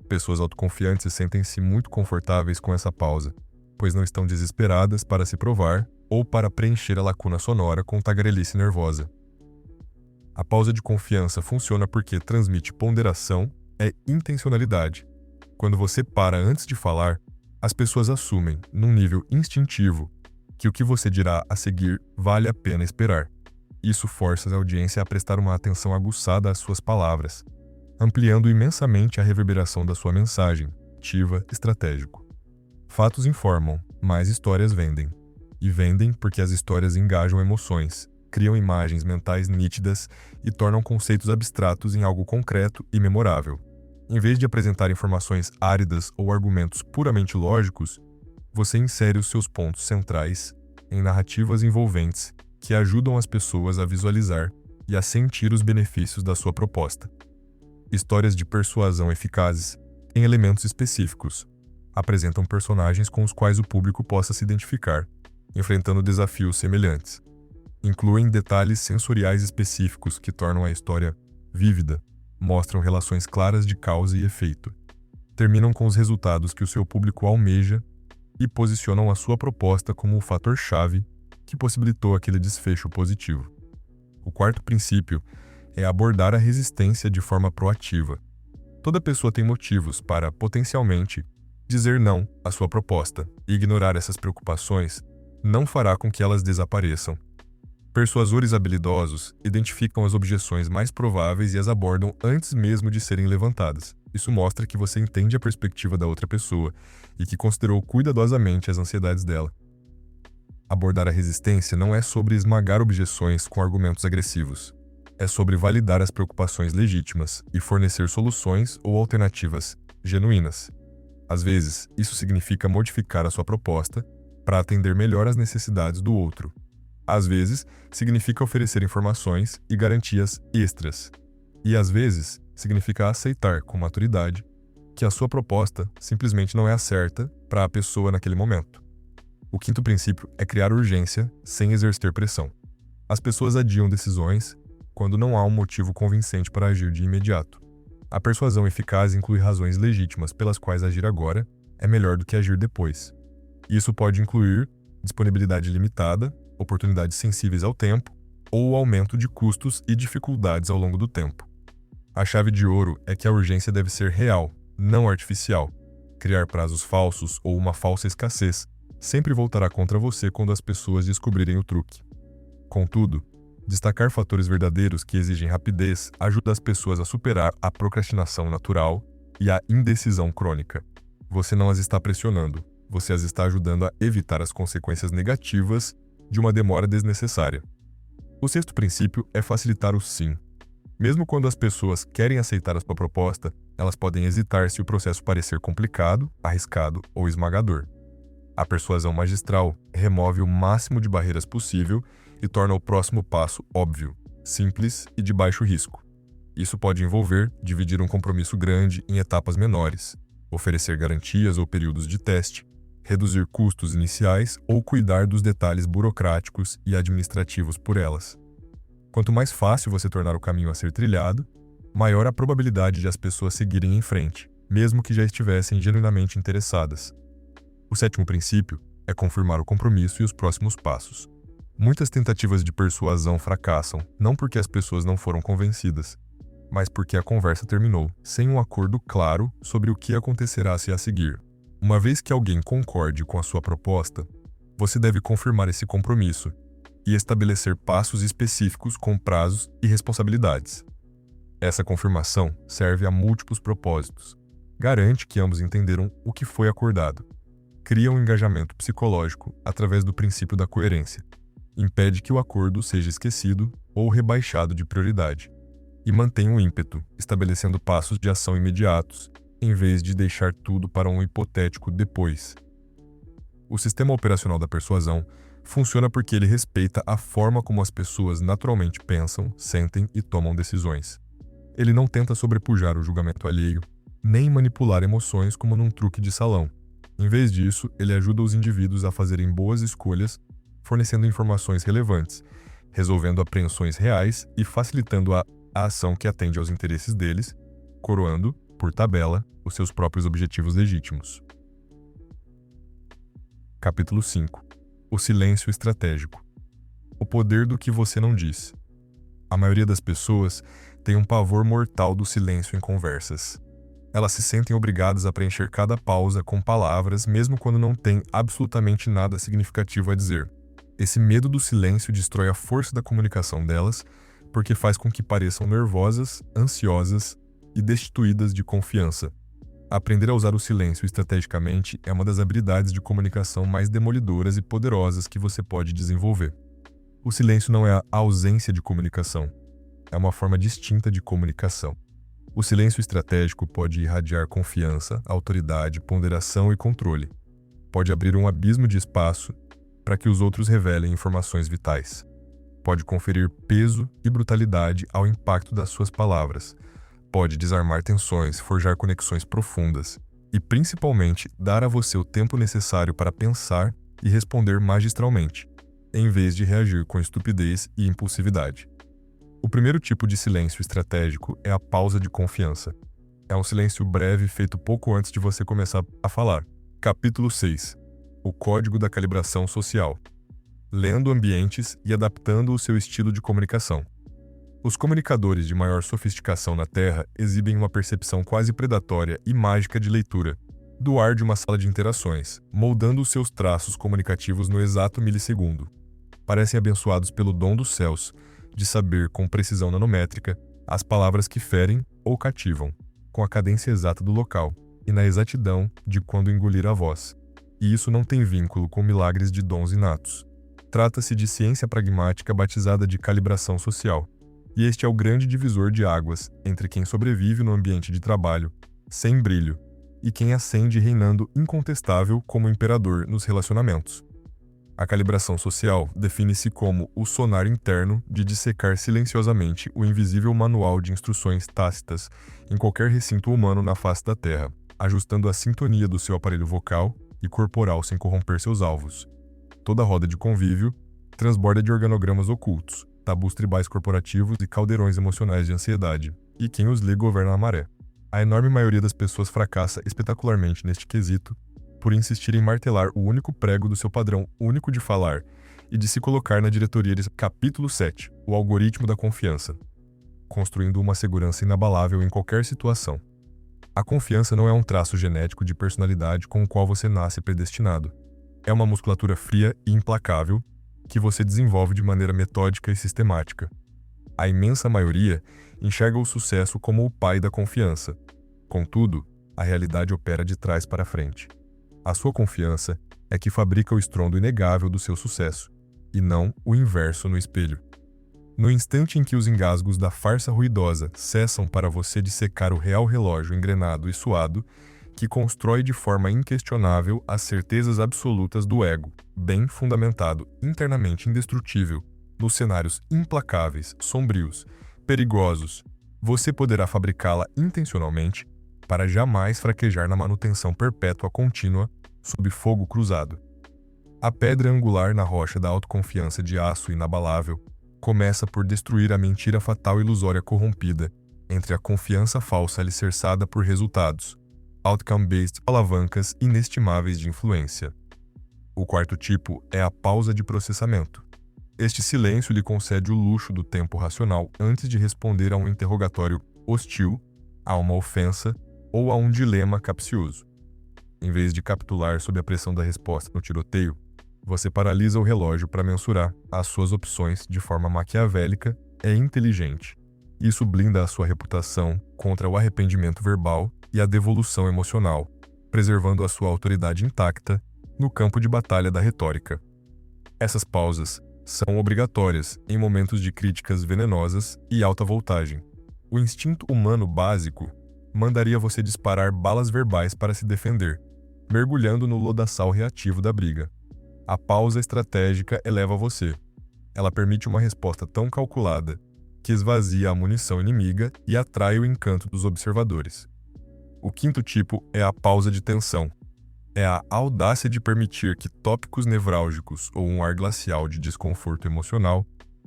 Pessoas autoconfiantes sentem-se muito confortáveis com essa pausa, pois não estão desesperadas para se provar ou para preencher a lacuna sonora com tagarelice nervosa. A pausa de confiança funciona porque transmite ponderação e intencionalidade. Quando você para antes de falar, as pessoas assumem, num nível instintivo, que o que você dirá a seguir vale a pena esperar. Isso força a audiência a prestar uma atenção aguçada às suas palavras, ampliando imensamente a reverberação da sua mensagem, ativa, estratégico. Fatos informam, mas histórias vendem. E vendem porque as histórias engajam emoções, criam imagens mentais nítidas e tornam conceitos abstratos em algo concreto e memorável. Em vez de apresentar informações áridas ou argumentos puramente lógicos, você insere os seus pontos centrais em narrativas envolventes que ajudam as pessoas a visualizar e a sentir os benefícios da sua proposta. Histórias de persuasão eficazes têm elementos específicos, apresentam personagens com os quais o público possa se identificar, enfrentando desafios semelhantes. Incluem detalhes sensoriais específicos que tornam a história vívida, mostram relações claras de causa e efeito, terminam com os resultados que o seu público almeja e posicionam a sua proposta como o fator-chave que possibilitou aquele desfecho positivo. O quarto princípio é abordar a resistência de forma proativa. Toda pessoa tem motivos para, potencialmente, dizer não à sua proposta, e ignorar essas preocupações não fará com que elas desapareçam. Persuasores habilidosos identificam as objeções mais prováveis e as abordam antes mesmo de serem levantadas. Isso mostra que você entende a perspectiva da outra pessoa e que considerou cuidadosamente as ansiedades dela. Abordar a resistência não é sobre esmagar objeções com argumentos agressivos. É sobre validar as preocupações legítimas e fornecer soluções ou alternativas genuínas. Às vezes, isso significa modificar a sua proposta para atender melhor às necessidades do outro. Às vezes, significa oferecer informações e garantias extras. E às vezes, significa aceitar com maturidade que a sua proposta simplesmente não é a certa para a pessoa naquele momento. O quinto princípio é criar urgência sem exercer pressão. As pessoas adiam decisões quando não há um motivo convincente para agir de imediato. A persuasão eficaz inclui razões legítimas pelas quais agir agora é melhor do que agir depois. Isso pode incluir disponibilidade limitada, oportunidades sensíveis ao tempo ou o aumento de custos e dificuldades ao longo do tempo. A chave de ouro é que a urgência deve ser real, não artificial. Criar prazos falsos ou uma falsa escassez sempre voltará contra você quando as pessoas descobrirem o truque. Contudo, destacar fatores verdadeiros que exigem rapidez ajuda as pessoas a superar a procrastinação natural e a indecisão crônica. Você não as está pressionando, você as está ajudando a evitar as consequências negativas de uma demora desnecessária. O sexto princípio é facilitar o sim. Mesmo quando as pessoas querem aceitar a sua proposta, elas podem hesitar se o processo parecer complicado, arriscado ou esmagador. A persuasão magistral remove o máximo de barreiras possível e torna o próximo passo óbvio, simples e de baixo risco. Isso pode envolver dividir um compromisso grande em etapas menores, oferecer garantias ou períodos de teste, reduzir custos iniciais ou cuidar dos detalhes burocráticos e administrativos por elas. Quanto mais fácil você tornar o caminho a ser trilhado, maior a probabilidade de as pessoas seguirem em frente, mesmo que já estivessem genuinamente interessadas. O sétimo princípio é confirmar o compromisso e os próximos passos. Muitas tentativas de persuasão fracassam, não porque as pessoas não foram convencidas, mas porque a conversa terminou sem um acordo claro sobre o que acontecerá a seguir. Uma vez que alguém concorde com a sua proposta, você deve confirmar esse compromisso e estabelecer passos específicos com prazos e responsabilidades. Essa confirmação serve a múltiplos propósitos. Garante que ambos entenderam o que foi acordado. Cria um engajamento psicológico através do princípio da coerência. Impede que o acordo seja esquecido ou rebaixado de prioridade. E mantém o ímpeto, estabelecendo passos de ação imediatos, em vez de deixar tudo para um hipotético depois. O sistema operacional da persuasão funciona porque ele respeita a forma como as pessoas naturalmente pensam, sentem e tomam decisões. Ele não tenta sobrepujar o julgamento alheio, nem manipular emoções como num truque de salão. Em vez disso, ele ajuda os indivíduos a fazerem boas escolhas, fornecendo informações relevantes, resolvendo apreensões reais e facilitando a ação que atende aos interesses deles, coroando, por tabela, os seus próprios objetivos legítimos. Capítulo 5. O silêncio estratégico. O poder do que você não diz. A maioria das pessoas tem um pavor mortal do silêncio em conversas. Elas se sentem obrigadas a preencher cada pausa com palavras, mesmo quando não têm absolutamente nada significativo a dizer. Esse medo do silêncio destrói a força da comunicação delas, porque faz com que pareçam nervosas, ansiosas e destituídas de confiança. Aprender a usar o silêncio estrategicamente é uma das habilidades de comunicação mais demolidoras e poderosas que você pode desenvolver. O silêncio não é a ausência de comunicação, é uma forma distinta de comunicação. O silêncio estratégico pode irradiar confiança, autoridade, ponderação e controle. Pode abrir um abismo de espaço para que os outros revelem informações vitais. Pode conferir peso e brutalidade ao impacto das suas palavras. Pode desarmar tensões, forjar conexões profundas e, principalmente, dar a você o tempo necessário para pensar e responder magistralmente, em vez de reagir com estupidez e impulsividade. O primeiro tipo de silêncio estratégico é a pausa de confiança. É um silêncio breve feito pouco antes de você começar a falar. Capítulo 6. O Código da Calibração Social. Lendo ambientes e adaptando o seu estilo de comunicação. Os comunicadores de maior sofisticação na Terra exibem uma percepção quase predatória e mágica de leitura do ar de uma sala de interações, moldando os seus traços comunicativos no exato milissegundo. Parecem abençoados pelo dom dos céus de saber com precisão nanométrica as palavras que ferem ou cativam, com a cadência exata do local e na exatidão de quando engolir a voz. E isso não tem vínculo com milagres de dons inatos. Trata-se de ciência pragmática batizada de calibração social. E este é o grande divisor de águas entre quem sobrevive no ambiente de trabalho, sem brilho, e quem ascende reinando incontestável como imperador nos relacionamentos. A calibração social define-se como o sonar interno de dissecar silenciosamente o invisível manual de instruções tácitas em qualquer recinto humano na face da Terra, ajustando a sintonia do seu aparelho vocal e corporal sem corromper seus alvos. Toda roda de convívio transborda de organogramas ocultos, tabus tribais corporativos e caldeirões emocionais de ansiedade, e quem os lê governa a maré. A enorme maioria das pessoas fracassa espetacularmente neste quesito, por insistir em martelar o único prego do seu padrão único de falar e de se colocar na diretoria de Capítulo 7, o algoritmo da confiança, construindo uma segurança inabalável em qualquer situação. A confiança não é um traço genético de personalidade com o qual você nasce predestinado. É uma musculatura fria e implacável que você desenvolve de maneira metódica e sistemática. A imensa maioria enxerga o sucesso como o pai da confiança. Contudo, a realidade opera de trás para frente. A sua confiança é que fabrica o estrondo inegável do seu sucesso, e não o inverso no espelho. No instante em que os engasgos da farsa ruidosa cessam para você dissecar o real relógio engrenado e suado, que constrói de forma inquestionável as certezas absolutas do ego, bem fundamentado, internamente indestrutível, nos cenários implacáveis, sombrios, perigosos, você poderá fabricá-la intencionalmente para jamais fraquejar na manutenção perpétua contínua sob fogo cruzado. A pedra angular na rocha da autoconfiança de aço inabalável começa por destruir a mentira fatal ilusória corrompida entre a confiança falsa alicerçada por resultados, outcome-based alavancas inestimáveis de influência. O quarto tipo é a pausa de processamento. Este silêncio lhe concede o luxo do tempo racional antes de responder a um interrogatório hostil, a uma ofensa ou a um dilema capcioso. Em vez de capitular sob a pressão da resposta no tiroteio, você paralisa o relógio para mensurar as suas opções de forma maquiavélica e inteligente. Isso blinda a sua reputação contra o arrependimento verbal e a devolução emocional, preservando a sua autoridade intacta no campo de batalha da retórica. Essas pausas são obrigatórias em momentos de críticas venenosas e alta voltagem. O instinto humano básico mandaria você disparar balas verbais para se defender, mergulhando no lodaçal reativo da briga. A pausa estratégica eleva você. Ela permite uma resposta tão calculada que esvazia a munição inimiga e atrai o encanto dos observadores. O quinto tipo é a pausa de tensão. É a audácia de permitir que tópicos nevrálgicos ou um ar glacial de desconforto emocional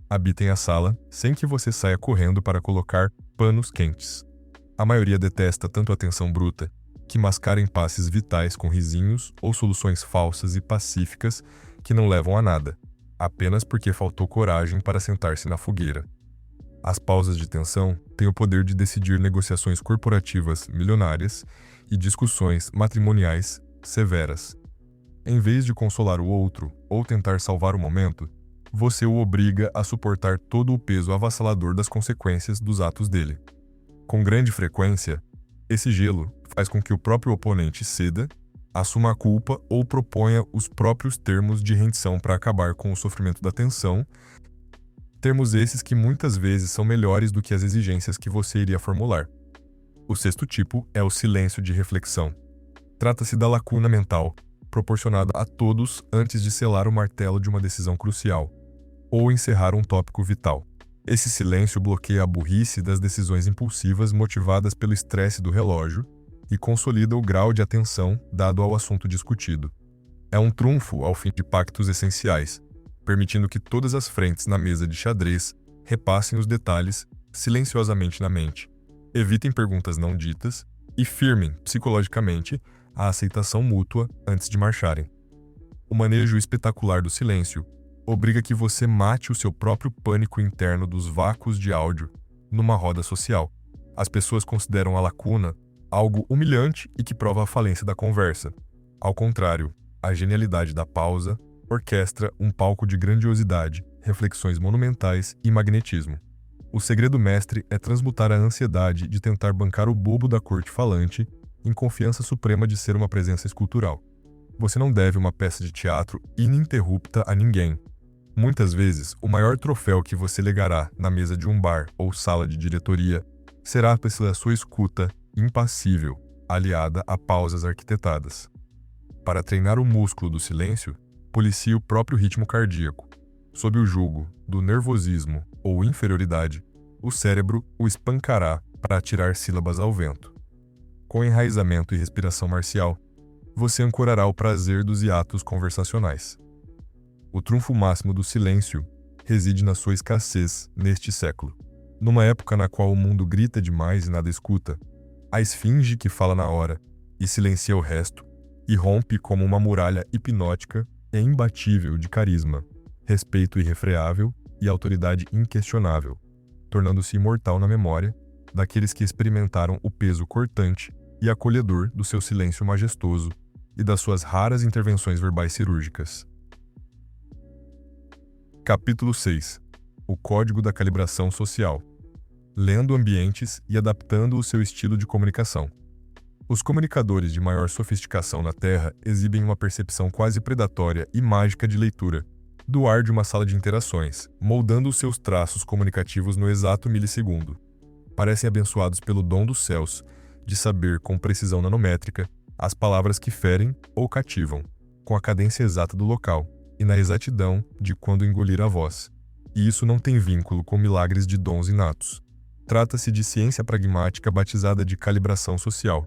habitem a sala sem que você saia correndo para colocar panos quentes. A maioria detesta tanto a atenção bruta, que mascara impasses vitais com risinhos ou soluções falsas e pacíficas que não levam a nada, apenas porque faltou coragem para sentar-se na fogueira. As pausas de tensão têm o poder de decidir negociações corporativas milionárias e discussões matrimoniais severas. Em vez de consolar o outro ou tentar salvar o momento, você o obriga a suportar todo o peso avassalador das consequências dos atos dele. Com grande frequência, esse gelo faz com que o próprio oponente ceda, assuma a culpa ou proponha os próprios termos de rendição para acabar com o sofrimento da tensão, termos esses que muitas vezes são melhores do que as exigências que você iria formular. O sexto tipo é o silêncio de reflexão. Trata-se da lacuna mental, proporcionada a todos antes de selar o martelo de uma decisão crucial, ou encerrar um tópico vital. Esse silêncio bloqueia a burrice das decisões impulsivas motivadas pelo estresse do relógio e consolida o grau de atenção dado ao assunto discutido. É um trunfo ao fim de pactos essenciais, permitindo que todas as frentes na mesa de xadrez repassem os detalhes silenciosamente na mente, evitem perguntas não ditas e firmem, psicologicamente, a aceitação mútua antes de marcharem. O manejo espetacular do silêncio obriga que você mate o seu próprio pânico interno dos vácuos de áudio numa roda social. As pessoas consideram a lacuna algo humilhante e que prova a falência da conversa. Ao contrário, a genialidade da pausa orquestra um palco de grandiosidade, reflexões monumentais e magnetismo. O segredo mestre é transmutar a ansiedade de tentar bancar o bobo da corte falante em confiança suprema de ser uma presença escultural. Você não deve uma peça de teatro ininterrupta a ninguém. Muitas vezes, o maior troféu que você legará na mesa de um bar ou sala de diretoria será pela sua escuta impassível, aliada a pausas arquitetadas. Para treinar o músculo do silêncio, policie o próprio ritmo cardíaco. Sob o jugo do nervosismo ou inferioridade, o cérebro o espancará para atirar sílabas ao vento. Com enraizamento e respiração marcial, você ancorará o prazer dos hiatos conversacionais. O trunfo máximo do silêncio reside na sua escassez neste século. Numa época na qual o mundo grita demais e nada escuta, a esfinge que fala na hora e silencia o resto, e rompe como uma muralha hipnótica e imbatível de carisma, respeito irrefreável e autoridade inquestionável, tornando-se imortal na memória daqueles que experimentaram o peso cortante e acolhedor do seu silêncio majestoso e das suas raras intervenções verbais cirúrgicas. Capítulo 6. O Código da Calibração Social. Lendo ambientes e adaptando o seu estilo de comunicação. Os comunicadores de maior sofisticação na Terra exibem uma percepção quase predatória e mágica de leitura do ar de uma sala de interações, moldando os seus traços comunicativos no exato milissegundo. Parecem abençoados pelo dom dos céus de saber com precisão nanométrica as palavras que ferem ou cativam, com a cadência exata do local e na exatidão de quando engolir a voz. E isso não tem vínculo com milagres de dons inatos. Trata-se de ciência pragmática batizada de calibração social.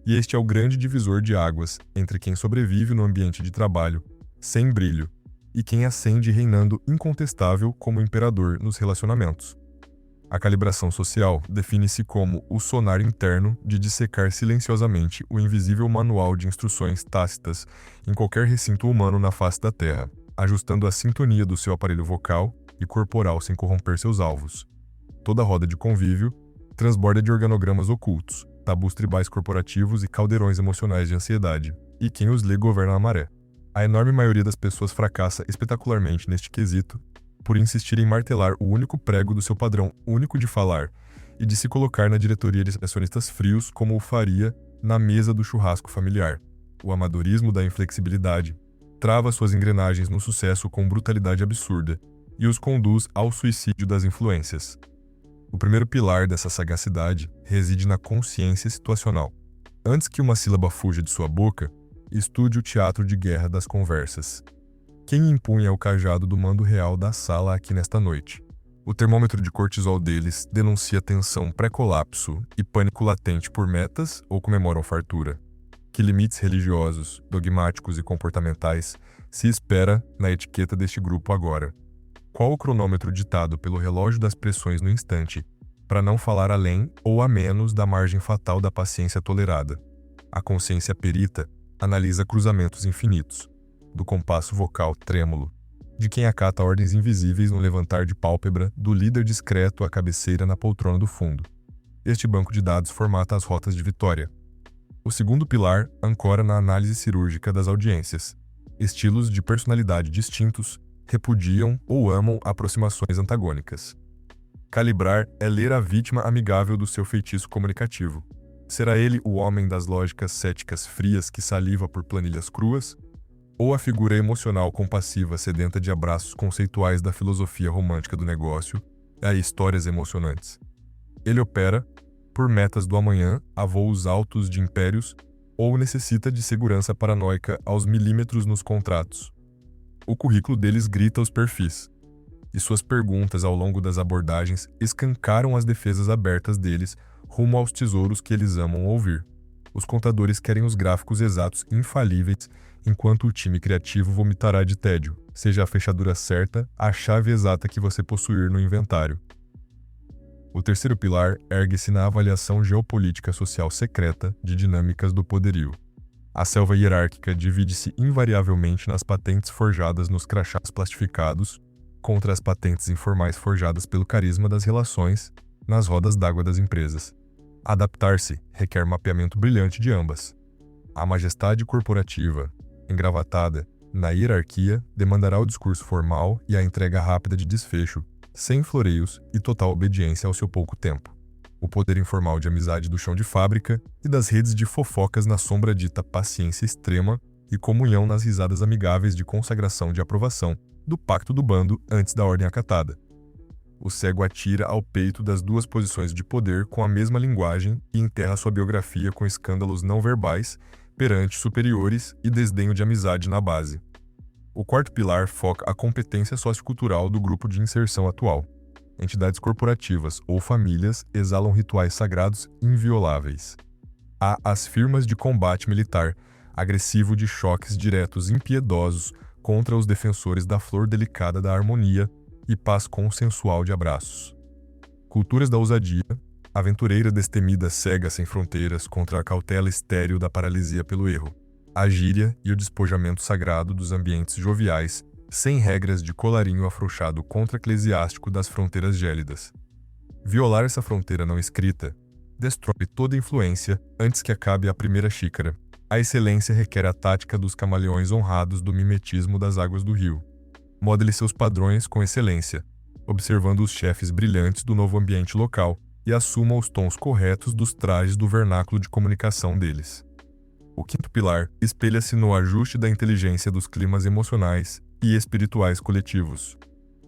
E este é o grande divisor de águas entre quem sobrevive no ambiente de trabalho, sem brilho, e quem ascende reinando incontestável como imperador nos relacionamentos. A calibração social define-se como o sonar interno de dissecar silenciosamente o invisível manual de instruções tácitas em qualquer recinto humano na face da Terra, ajustando a sintonia do seu aparelho vocal e corporal sem corromper seus alvos. Toda roda de convívio transborda de organogramas ocultos, tabus tribais corporativos e caldeirões emocionais de ansiedade, e quem os lê governa a maré. A enorme maioria das pessoas fracassa espetacularmente neste quesito, por insistir em martelar o único prego do seu padrão único de falar e de se colocar na diretoria de acionistas frios como o faria na mesa do churrasco familiar. O amadorismo da inflexibilidade trava suas engrenagens no sucesso com brutalidade absurda e os conduz ao suicídio das influências. O primeiro pilar dessa sagacidade reside na consciência situacional. Antes que uma sílaba fuja de sua boca, estude o teatro de guerra das conversas. Quem empunha o cajado do mando real da sala aqui nesta noite? O termômetro de cortisol deles denuncia tensão pré-colapso e pânico latente por metas ou comemoram fartura? Que limites religiosos, dogmáticos e comportamentais se espera na etiqueta deste grupo agora? Qual o cronômetro ditado pelo relógio das pressões no instante para não falar além ou a menos da margem fatal da paciência tolerada. A consciência perita analisa cruzamentos infinitos, do compasso vocal trêmulo, de quem acata ordens invisíveis no levantar de pálpebra do líder discreto à cabeceira na poltrona do fundo. Este banco de dados formata as rotas de vitória. O segundo pilar ancora na análise cirúrgica das audiências. Estilos de personalidade distintos repudiam ou amam aproximações antagônicas. Calibrar é ler a vítima amigável do seu feitiço comunicativo. Será ele o homem das lógicas céticas frias que saliva por planilhas cruas? Ou a figura emocional compassiva sedenta de abraços conceituais da filosofia romântica do negócio e histórias emocionantes? Ele opera, por metas do amanhã, a voos altos de impérios, ou necessita de segurança paranoica aos milímetros nos contratos? O currículo deles grita os perfis, e suas perguntas ao longo das abordagens escancaram as defesas abertas deles rumo aos tesouros que eles amam ouvir. Os contadores querem os gráficos exatos infalíveis, enquanto o time criativo vomitará de tédio, seja a fechadura certa, a chave exata que você possuir no inventário. O terceiro pilar ergue-se na avaliação geopolítica social secreta de dinâmicas do poderio. A selva hierárquica divide-se invariavelmente nas patentes forjadas nos crachás plastificados contra as patentes informais forjadas pelo carisma das relações nas rodas d'água das empresas. Adaptar-se requer mapeamento brilhante de ambas. A majestade corporativa, engravatada na hierarquia, demandará o discurso formal e a entrega rápida de desfecho, sem floreios e total obediência ao seu pouco tempo. O poder informal de amizade do chão de fábrica e das redes de fofocas na sombra dita paciência extrema e comunhão nas risadas amigáveis de consagração de aprovação do pacto do bando antes da ordem acatada. O cego atira ao peito das duas posições de poder com a mesma linguagem e enterra sua biografia com escândalos não verbais perante superiores e desdenho de amizade na base. O quarto pilar foca a competência sociocultural do grupo de inserção atual. Entidades corporativas ou famílias exalam rituais sagrados invioláveis. Há as firmas de combate militar, agressivo de choques diretos impiedosos contra os defensores da flor delicada da harmonia e paz consensual de abraços. Culturas da ousadia, aventureira destemida cega sem fronteiras contra a cautela estéril da paralisia pelo erro. A gíria e o despojamento sagrado dos ambientes joviais, sem regras de colarinho afrouxado contra-eclesiástico das fronteiras gélidas. Violar essa fronteira não escrita destrói toda influência antes que acabe a primeira xícara. A excelência requer a tática dos camaleões honrados do mimetismo das águas do rio. Modele seus padrões com excelência, observando os chefes brilhantes do novo ambiente local e assuma os tons corretos dos trajes do vernáculo de comunicação deles. O quinto pilar espelha-se no ajuste da inteligência dos climas emocionais e espirituais coletivos.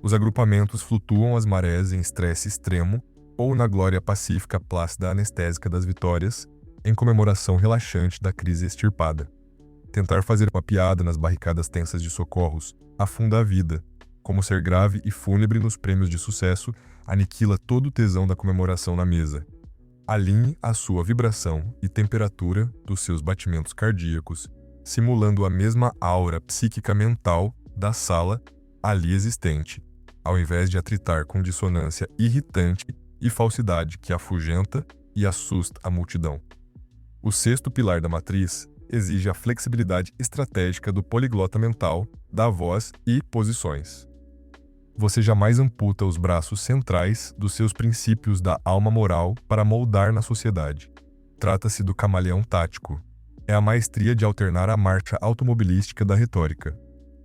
Os agrupamentos flutuam às marés em estresse extremo ou na glória pacífica plácida anestésica das vitórias, em comemoração relaxante da crise extirpada. Tentar fazer uma piada nas barricadas tensas de socorros afunda a vida, como ser grave e fúnebre nos prêmios de sucesso aniquila todo o tesão da comemoração na mesa. Alinhe a sua vibração e temperatura dos seus batimentos cardíacos, simulando a mesma aura psíquica mental da sala ali existente, ao invés de atritar com dissonância irritante e falsidade que afugenta e assusta a multidão. O sexto pilar da matriz exige a flexibilidade estratégica do poliglota mental, da voz e posições. Você jamais amputa os braços centrais dos seus princípios da alma moral para moldar na sociedade. Trata-se do camaleão tático. É a maestria de alternar a marcha automobilística da retórica,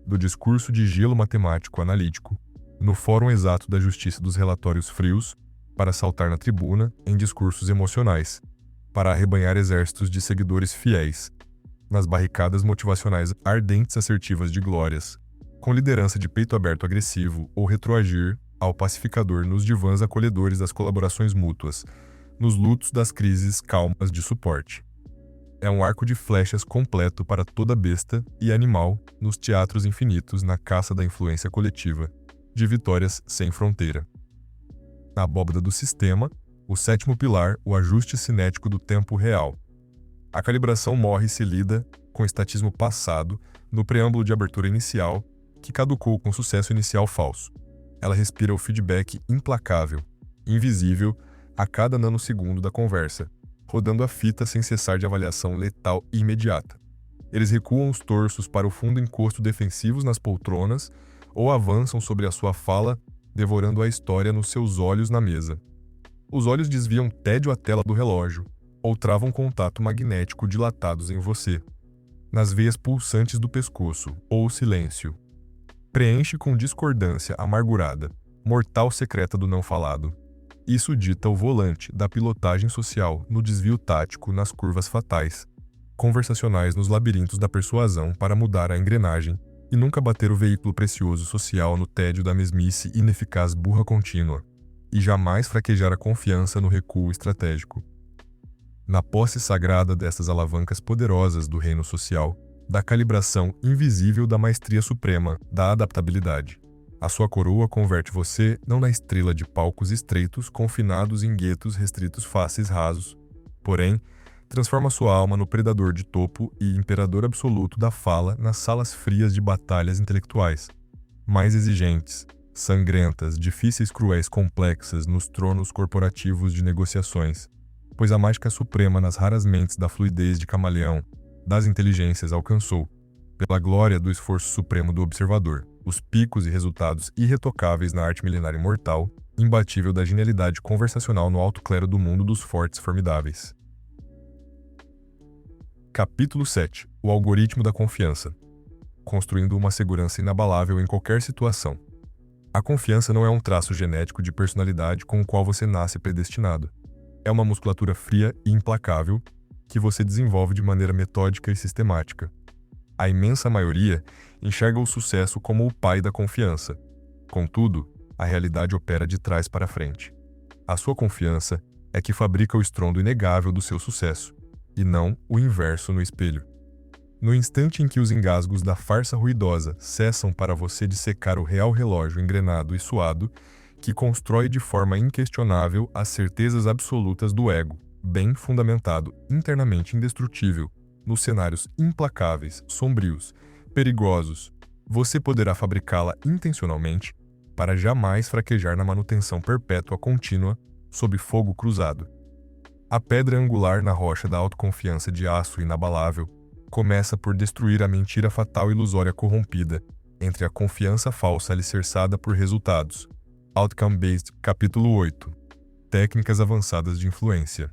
do discurso de gelo matemático analítico, no fórum exato da justiça dos relatórios frios, para saltar na tribuna em discursos emocionais, para arrebanhar exércitos de seguidores fiéis, nas barricadas motivacionais ardentes assertivas de glórias, com liderança de peito aberto agressivo ou retroagir ao pacificador nos divãs acolhedores das colaborações mútuas, nos lutos das crises calmas de suporte. É um arco de flechas completo para toda besta e animal nos teatros infinitos na caça da influência coletiva, de vitórias sem fronteira. Na abóbada do sistema, o sétimo pilar, o ajuste cinético do tempo real. A calibração morre se lida com estatismo passado no preâmbulo de abertura inicial, que caducou com sucesso inicial falso. Ela respira o feedback implacável, invisível, a cada nanosegundo da conversa, rodando a fita sem cessar de avaliação letal e imediata. Eles recuam os torsos para o fundo encosto defensivos nas poltronas ou avançam sobre a sua fala, devorando a história nos seus olhos na mesa. Os olhos desviam tédio à tela do relógio ou travam contato magnético dilatados em você, nas veias pulsantes do pescoço ou silêncio. Preenche com discordância amargurada, mortal secreta do não falado. Isso dita o volante da pilotagem social no desvio tático nas curvas fatais, conversacionais nos labirintos da persuasão para mudar a engrenagem e nunca bater o veículo precioso social no tédio da mesmice ineficaz burra contínua, e jamais fraquejar a confiança no recuo estratégico. Na posse sagrada dessas alavancas poderosas do reino social, da calibração invisível da maestria suprema, da adaptabilidade, a sua coroa converte você não na estrela de palcos estreitos confinados em guetos restritos fáceis rasos, porém, transforma sua alma no predador de topo e imperador absoluto da fala nas salas frias de batalhas intelectuais, mais exigentes, sangrentas, difíceis, cruéis, complexas nos tronos corporativos de negociações, pois a mágica suprema nas raras mentes da fluidez de camaleão, das inteligências alcançou, pela glória do esforço supremo do observador, os picos e resultados irretocáveis na arte milenar imortal, imbatível da genialidade conversacional no alto clero do mundo dos fortes formidáveis. Capítulo 7. O algoritmo da confiança. Construindo uma segurança inabalável em qualquer situação. A confiança não é um traço genético de personalidade com o qual você nasce predestinado. É uma musculatura fria e implacável que você desenvolve de maneira metódica e sistemática. A imensa maioria enxerga o sucesso como o pai da confiança. Contudo, a realidade opera de trás para frente. A sua confiança é que fabrica o estrondo inegável do seu sucesso, e não o inverso no espelho. No instante em que os engasgos da farsa ruidosa cessam para você dissecar o real relógio engrenado e suado, que constrói de forma inquestionável as certezas absolutas do ego, bem fundamentado, internamente indestrutível, nos cenários implacáveis, sombrios, perigosos, você poderá fabricá-la intencionalmente para jamais fraquejar na manutenção perpétua contínua, sob fogo cruzado. A pedra angular na rocha da autoconfiança de aço inabalável começa por destruir a mentira fatal e ilusória corrompida entre a confiança falsa alicerçada por resultados. Outcome-Based, capítulo 8. Técnicas avançadas de influência.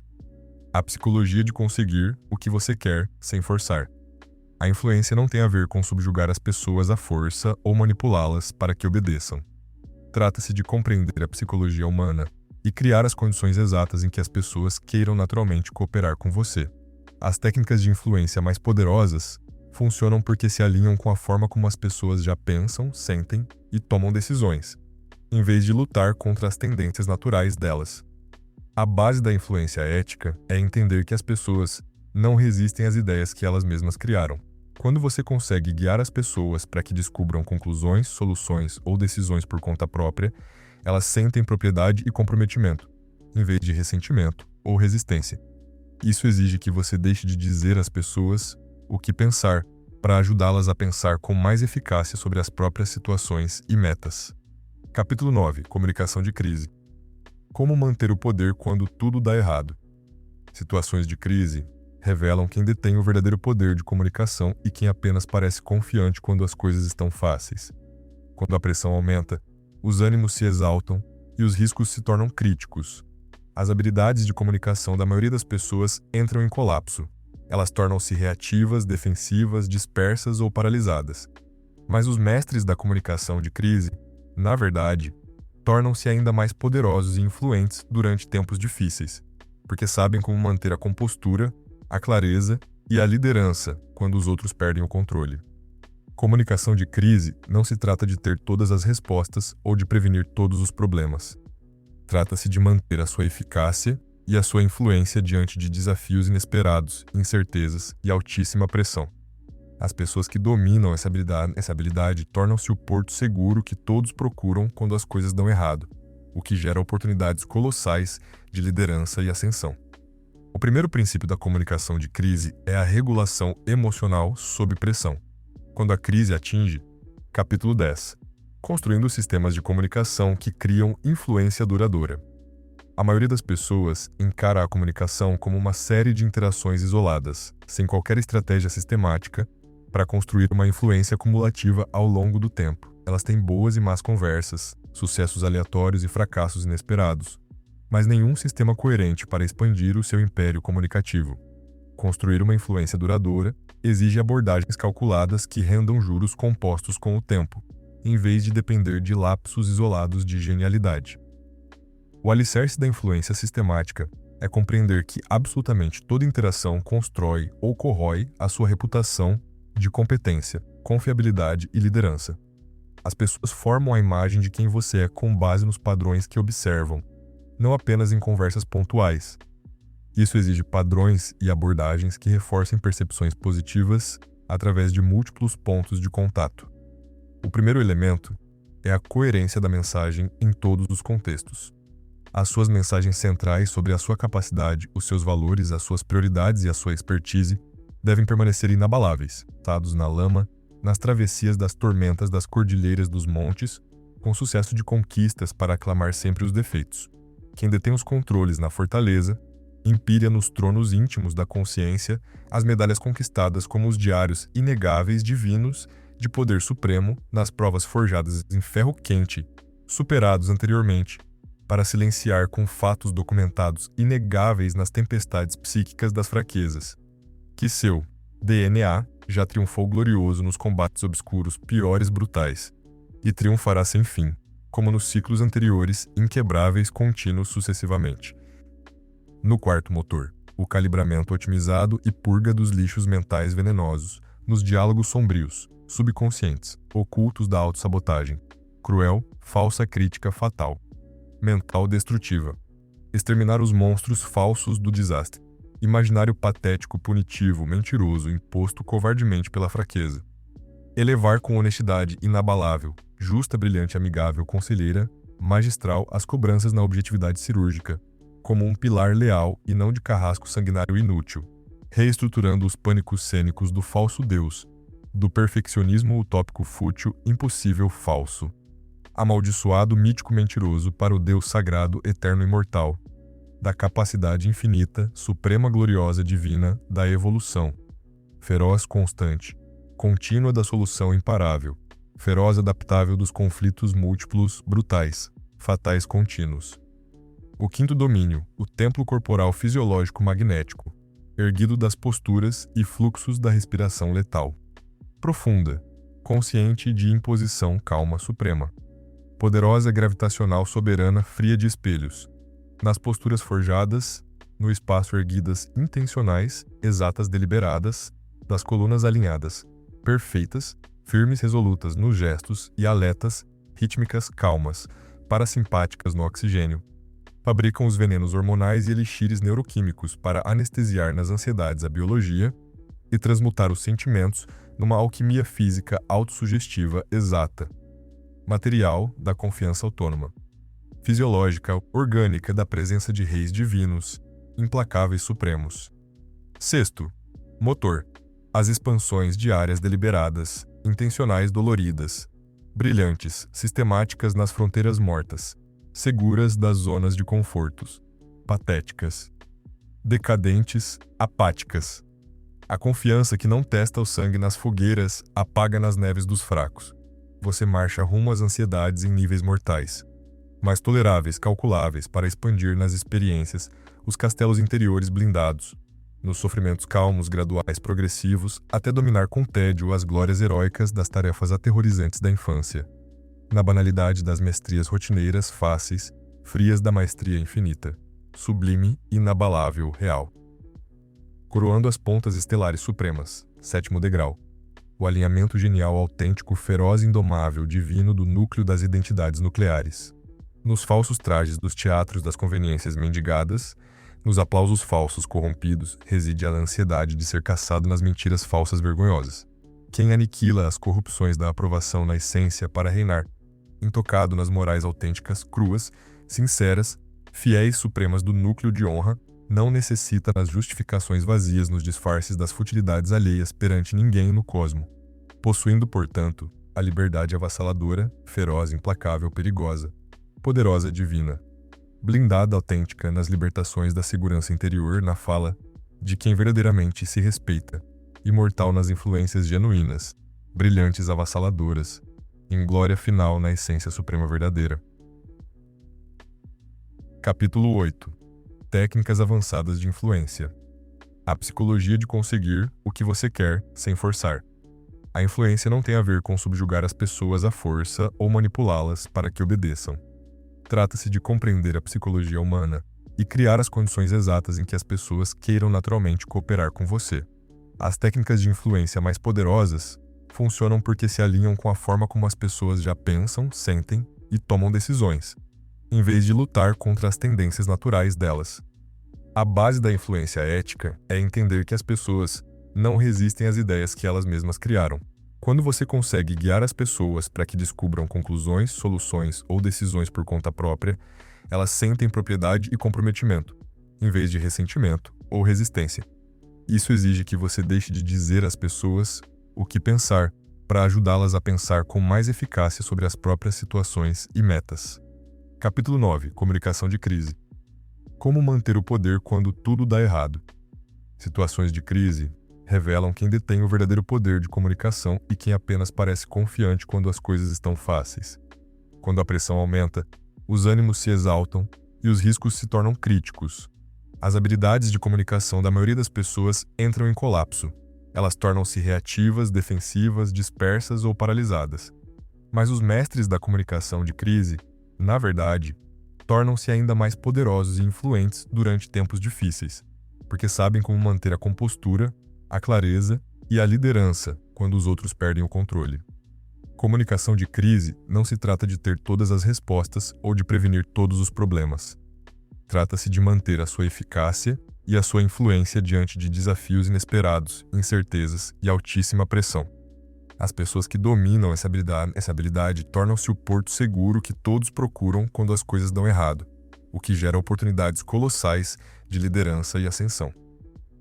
A psicologia de conseguir o que você quer sem forçar. A influência não tem a ver com subjugar as pessoas à força ou manipulá-las para que obedeçam. Trata-se de compreender a psicologia humana e criar as condições exatas em que as pessoas queiram naturalmente cooperar com você. As técnicas de influência mais poderosas funcionam porque se alinham com a forma como as pessoas já pensam, sentem e tomam decisões, em vez de lutar contra as tendências naturais delas. A base da influência ética é entender que as pessoas não resistem às ideias que elas mesmas criaram. Quando você consegue guiar as pessoas para que descubram conclusões, soluções ou decisões por conta própria, elas sentem propriedade e comprometimento, em vez de ressentimento ou resistência. Isso exige que você deixe de dizer às pessoas o que pensar, para ajudá-las a pensar com mais eficácia sobre as próprias situações e metas. Capítulo 9. Comunicação de crise. Como manter o poder quando tudo dá errado. Situações de crise revelam quem detém o verdadeiro poder de comunicação e quem apenas parece confiante quando as coisas estão fáceis. Quando a pressão aumenta, os ânimos se exaltam e os riscos se tornam críticos. As habilidades de comunicação da maioria das pessoas entram em colapso. Elas tornam-se reativas, defensivas, dispersas ou paralisadas. Mas os mestres da comunicação de crise, na verdade, tornam-se ainda mais poderosos e influentes durante tempos difíceis, porque sabem como manter a compostura, a clareza e a liderança quando os outros perdem o controle. Comunicação de crise não se trata de ter todas as respostas ou de prevenir todos os problemas. Trata-se de manter a sua eficácia e a sua influência diante de desafios inesperados, incertezas e altíssima pressão. As pessoas que dominam essa habilidade tornam-se o porto seguro que todos procuram quando as coisas dão errado, o que gera oportunidades colossais de liderança e ascensão. O primeiro princípio da comunicação de crise é a regulação emocional sob pressão. Quando a crise atinge, capítulo 10. Construindo sistemas de comunicação que criam influência duradoura. A maioria das pessoas encara a comunicação como uma série de interações isoladas, sem qualquer estratégia sistemática, para construir uma influência cumulativa ao longo do tempo. Elas têm boas e más conversas, sucessos aleatórios e fracassos inesperados, mas nenhum sistema coerente para expandir o seu império comunicativo. Construir uma influência duradoura exige abordagens calculadas que rendam juros compostos com o tempo, em vez de depender de lapsos isolados de genialidade. O alicerce da influência sistemática é compreender que absolutamente toda interação constrói ou corrói a sua reputação de competência, confiabilidade e liderança. As pessoas formam a imagem de quem você é com base nos padrões que observam, não apenas em conversas pontuais. Isso exige padrões e abordagens que reforcem percepções positivas através de múltiplos pontos de contato. O primeiro elemento é a coerência da mensagem em todos os contextos. As suas mensagens centrais sobre a sua capacidade, os seus valores, as suas prioridades e a sua expertise devem permanecer inabaláveis, atados na lama, nas travessias das tormentas das cordilheiras dos montes, com sucesso de conquistas para aclamar sempre os defeitos. Quem detém os controles na fortaleza, empilha nos tronos íntimos da consciência as medalhas conquistadas como os diários inegáveis divinos de poder supremo nas provas forjadas em ferro quente, superados anteriormente, para silenciar com fatos documentados inegáveis nas tempestades psíquicas das fraquezas. Que seu DNA já triunfou glorioso nos combates obscuros piores brutais, e triunfará sem fim, como nos ciclos anteriores inquebráveis contínuos sucessivamente. No quarto motor, o calibramento otimizado e purga dos lixos mentais venenosos, nos diálogos sombrios, subconscientes, ocultos da autossabotagem, cruel, falsa crítica fatal, mental destrutiva, exterminar os monstros falsos do desastre, imaginário patético punitivo mentiroso imposto covardemente pela fraqueza, elevar com honestidade inabalável, justa, brilhante, amigável, conselheira, magistral as cobranças na objetividade cirúrgica, como um pilar leal e não de carrasco sanguinário inútil, reestruturando os pânicos cênicos do falso Deus, do perfeccionismo utópico fútil, impossível falso, amaldiçoado mítico mentiroso para o Deus sagrado eterno imortal, da capacidade infinita, suprema gloriosa divina, da evolução, feroz constante, contínua da solução imparável, feroz adaptável dos conflitos múltiplos, brutais, fatais contínuos. O quinto domínio, o templo corporal fisiológico magnético, erguido das posturas e fluxos da respiração letal. Profunda, consciente de imposição calma suprema. Poderosa gravitacional soberana fria de espelhos. Nas posturas forjadas, no espaço erguidas intencionais, exatas deliberadas, das colunas alinhadas, perfeitas, firmes resolutas nos gestos e aletas, rítmicas calmas, parasimpáticas no oxigênio. Fabricam os venenos hormonais e elixires neuroquímicos para anestesiar nas ansiedades a biologia e transmutar os sentimentos numa alquimia física autossugestiva exata. Material da confiança autônoma. Fisiológica, orgânica da presença de reis divinos, implacáveis supremos. Sexto, motor. As expansões diárias deliberadas, intencionais doloridas, brilhantes, sistemáticas nas fronteiras mortas, seguras das zonas de confortos, patéticas, decadentes, apáticas. A confiança que não testa o sangue nas fogueiras, apaga nas neves dos fracos. Você marcha rumo às ansiedades em níveis mortais, mas toleráveis, calculáveis para expandir nas experiências os castelos interiores blindados, nos sofrimentos calmos, graduais, progressivos, até dominar com tédio as glórias heróicas das tarefas aterrorizantes da infância, na banalidade das mestrias rotineiras fáceis, frias da maestria infinita, sublime, inabalável, real. Coroando as pontas estelares supremas, sétimo degrau, o alinhamento genial autêntico, feroz, indomável, divino do núcleo das identidades nucleares. Nos falsos trajes dos teatros das conveniências mendigadas, nos aplausos falsos corrompidos, reside a ansiedade de ser caçado nas mentiras falsas vergonhosas. Quem aniquila as corrupções da aprovação na essência para reinar, intocado nas morais autênticas, cruas, sinceras, fiéis supremas do núcleo de honra, não necessita das justificações vazias nos disfarces das futilidades alheias perante ninguém no cosmo. Possuindo, portanto, a liberdade avassaladora, feroz, implacável, perigosa, poderosa, divina. blindada autêntica nas libertações da segurança interior na fala de quem verdadeiramente se respeita, imortal nas influências genuínas, brilhantes avassaladoras, em glória final na essência suprema verdadeira. Capítulo 8. Técnicas avançadas de influência. A psicologia de conseguir o que você quer sem forçar. A influência não tem a ver com subjugar as pessoas à força ou manipulá-las para que obedeçam. Trata-se de compreender a psicologia humana e criar as condições exatas em que as pessoas queiram naturalmente cooperar com você. As técnicas de influência mais poderosas funcionam porque se alinham com a forma como as pessoas já pensam, sentem e tomam decisões, em vez de lutar contra as tendências naturais delas. A base da influência ética é entender que as pessoas não resistem às ideias que elas mesmas criaram. Quando você consegue guiar as pessoas para que descubram conclusões, soluções ou decisões por conta própria, elas sentem propriedade e comprometimento, em vez de ressentimento ou resistência. Isso exige que você deixe de dizer às pessoas o que pensar para ajudá-las a pensar com mais eficácia sobre as próprias situações e metas. Capítulo 9. Comunicação de crise. Como manter o poder quando tudo dá errado? Situações de crise revelam quem detém o verdadeiro poder de comunicação e quem apenas parece confiante quando as coisas estão fáceis. Quando a pressão aumenta, os ânimos se exaltam e os riscos se tornam críticos. As habilidades de comunicação da maioria das pessoas entram em colapso. Elas tornam-se reativas, defensivas, dispersas ou paralisadas. Mas os mestres da comunicação de crise, na verdade, tornam-se ainda mais poderosos e influentes durante tempos difíceis, porque sabem como manter a compostura, a clareza e a liderança quando os outros perdem o controle. Comunicação de crise não se trata de ter todas as respostas ou de prevenir todos os problemas. Trata-se de manter a sua eficácia e a sua influência diante de desafios inesperados, incertezas e altíssima pressão. As pessoas que dominam essa habilidade tornam-se o porto seguro que todos procuram quando as coisas dão errado, o que gera oportunidades colossais de liderança e ascensão.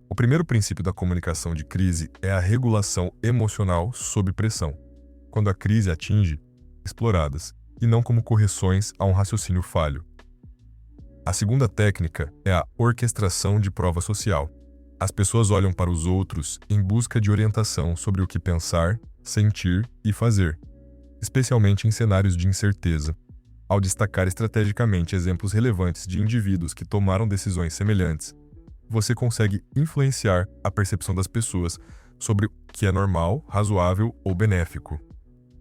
O primeiro princípio da comunicação de crise é a regulação emocional sob pressão, quando a crise atinge exploradas, e não como correções a um raciocínio falho. A segunda técnica é a orquestração de prova social. As pessoas olham para os outros em busca de orientação sobre o que pensar, sentir e fazer, especialmente em cenários de incerteza. Ao destacar estrategicamente exemplos relevantes de indivíduos que tomaram decisões semelhantes, você consegue influenciar a percepção das pessoas sobre o que é normal, razoável ou benéfico.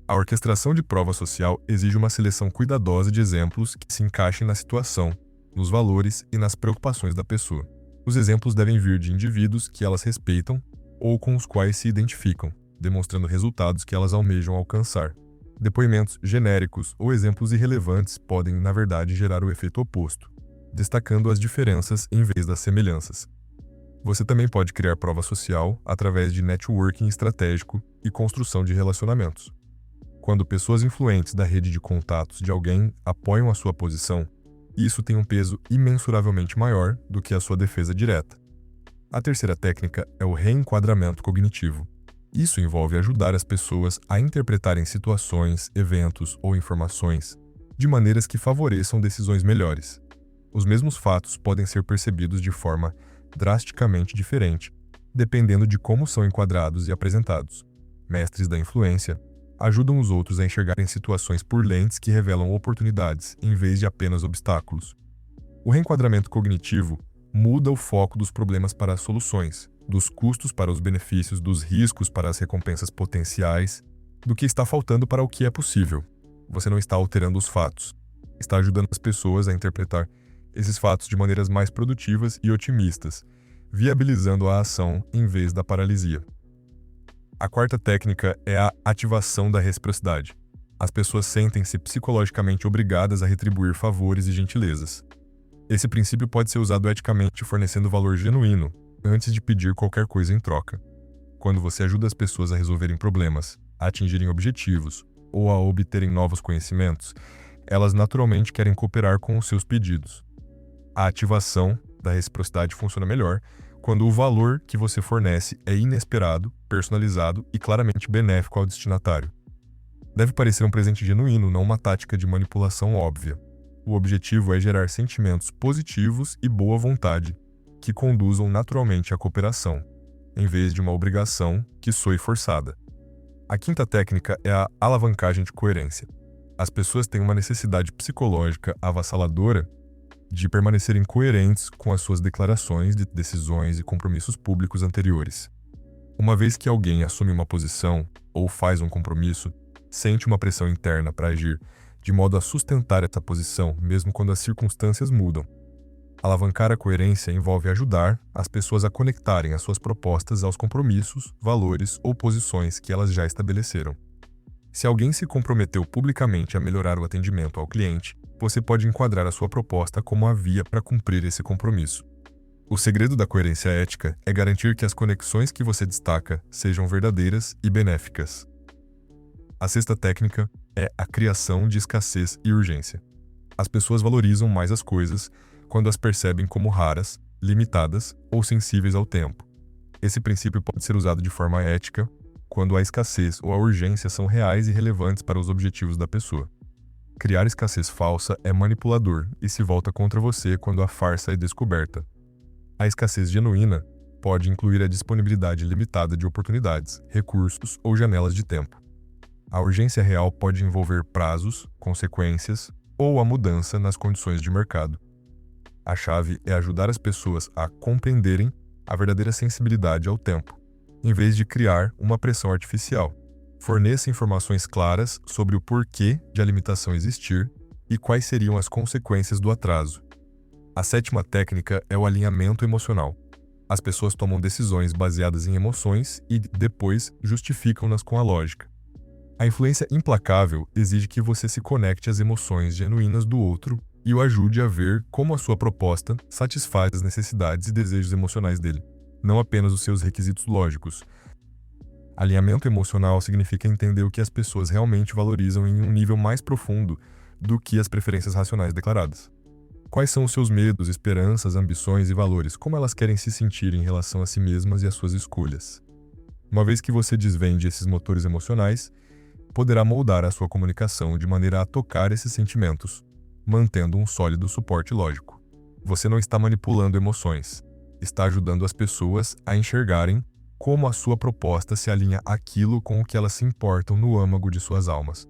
A orquestração de prova social exige uma seleção cuidadosa de exemplos que se encaixem na situação, nos valores e nas preocupações da pessoa. Os exemplos devem vir de indivíduos que elas respeitam ou com os quais se identificam, demonstrando resultados que elas almejam alcançar. Depoimentos genéricos ou exemplos irrelevantes podem, na verdade, gerar o efeito oposto, destacando as diferenças em vez das semelhanças. Você também pode criar prova social através de networking estratégico e construção de relacionamentos. Quando pessoas influentes da rede de contatos de alguém apoiam a sua posição, isso tem um peso imensuravelmente maior do que a sua defesa direta. A terceira técnica é o reenquadramento cognitivo. Isso envolve ajudar as pessoas a interpretarem situações, eventos ou informações de maneiras que favoreçam decisões melhores. Os mesmos fatos podem ser percebidos de forma drasticamente diferente, dependendo de como são enquadrados e apresentados. Mestres da influência ajudam os outros a enxergarem situações por lentes que revelam oportunidades em vez de apenas obstáculos. O reenquadramento cognitivo muda o foco dos problemas para as soluções, dos custos para os benefícios, dos riscos para as recompensas potenciais, do que está faltando para o que é possível. Você não está alterando os fatos, está ajudando as pessoas a interpretar esses fatos de maneiras mais produtivas e otimistas, viabilizando a ação em vez da paralisia. A quarta técnica é a ativação da reciprocidade. As pessoas sentem-se psicologicamente obrigadas a retribuir favores e gentilezas. Esse princípio pode ser usado eticamente fornecendo valor genuíno, antes de pedir qualquer coisa em troca. Quando você ajuda as pessoas a resolverem problemas, a atingirem objetivos ou a obterem novos conhecimentos, elas naturalmente querem cooperar com os seus pedidos. A ativação da reciprocidade funciona melhor quando o valor que você fornece é inesperado, personalizado e claramente benéfico ao destinatário. Deve parecer um presente genuíno, não uma tática de manipulação óbvia. O objetivo é gerar sentimentos positivos e boa vontade, que conduzam naturalmente à cooperação, em vez de uma obrigação que soe forçada. A quinta técnica é a alavancagem de coerência. As pessoas têm uma necessidade psicológica avassaladora de permanecerem coerentes com as suas declarações de decisões e compromissos públicos anteriores. Uma vez que alguém assume uma posição ou faz um compromisso, sente uma pressão interna para agir de modo a sustentar essa posição, mesmo quando as circunstâncias mudam. Alavancar a coerência envolve ajudar as pessoas a conectarem as suas propostas aos compromissos, valores ou posições que elas já estabeleceram. Se alguém se comprometeu publicamente a melhorar o atendimento ao cliente, você pode enquadrar a sua proposta como a via para cumprir esse compromisso. O segredo da coerência ética é garantir que as conexões que você destaca sejam verdadeiras e benéficas. A sexta técnica é a criação de escassez e urgência. As pessoas valorizam mais as coisas quando as percebem como raras, limitadas ou sensíveis ao tempo. Esse princípio pode ser usado de forma ética quando a escassez ou a urgência são reais e relevantes para os objetivos da pessoa. Criar escassez falsa é manipulador e se volta contra você quando a farsa é descoberta. A escassez genuína pode incluir a disponibilidade limitada de oportunidades, recursos ou janelas de tempo. A urgência real pode envolver prazos, consequências ou a mudança nas condições de mercado. A chave é ajudar as pessoas a compreenderem a verdadeira sensibilidade ao tempo, em vez de criar uma pressão artificial. Forneça informações claras sobre o porquê de a limitação existir e quais seriam as consequências do atraso. A sétima técnica é o alinhamento emocional. As pessoas tomam decisões baseadas em emoções e, depois, justificam-nas com a lógica. A influência implacável exige que você se conecte às emoções genuínas do outro e o ajude a ver como a sua proposta satisfaz as necessidades e desejos emocionais dele, não apenas os seus requisitos lógicos. Alinhamento emocional significa entender o que as pessoas realmente valorizam em um nível mais profundo do que as preferências racionais declaradas. Quais são os seus medos, esperanças, ambições e valores? Como elas querem se sentir em relação a si mesmas e às suas escolhas? Uma vez que você desvende esses motores emocionais, poderá moldar a sua comunicação de maneira a tocar esses sentimentos, mantendo um sólido suporte lógico. Você não está manipulando emoções, está ajudando as pessoas a enxergarem como a sua proposta se alinha àquilo com o que elas se importam no âmago de suas almas.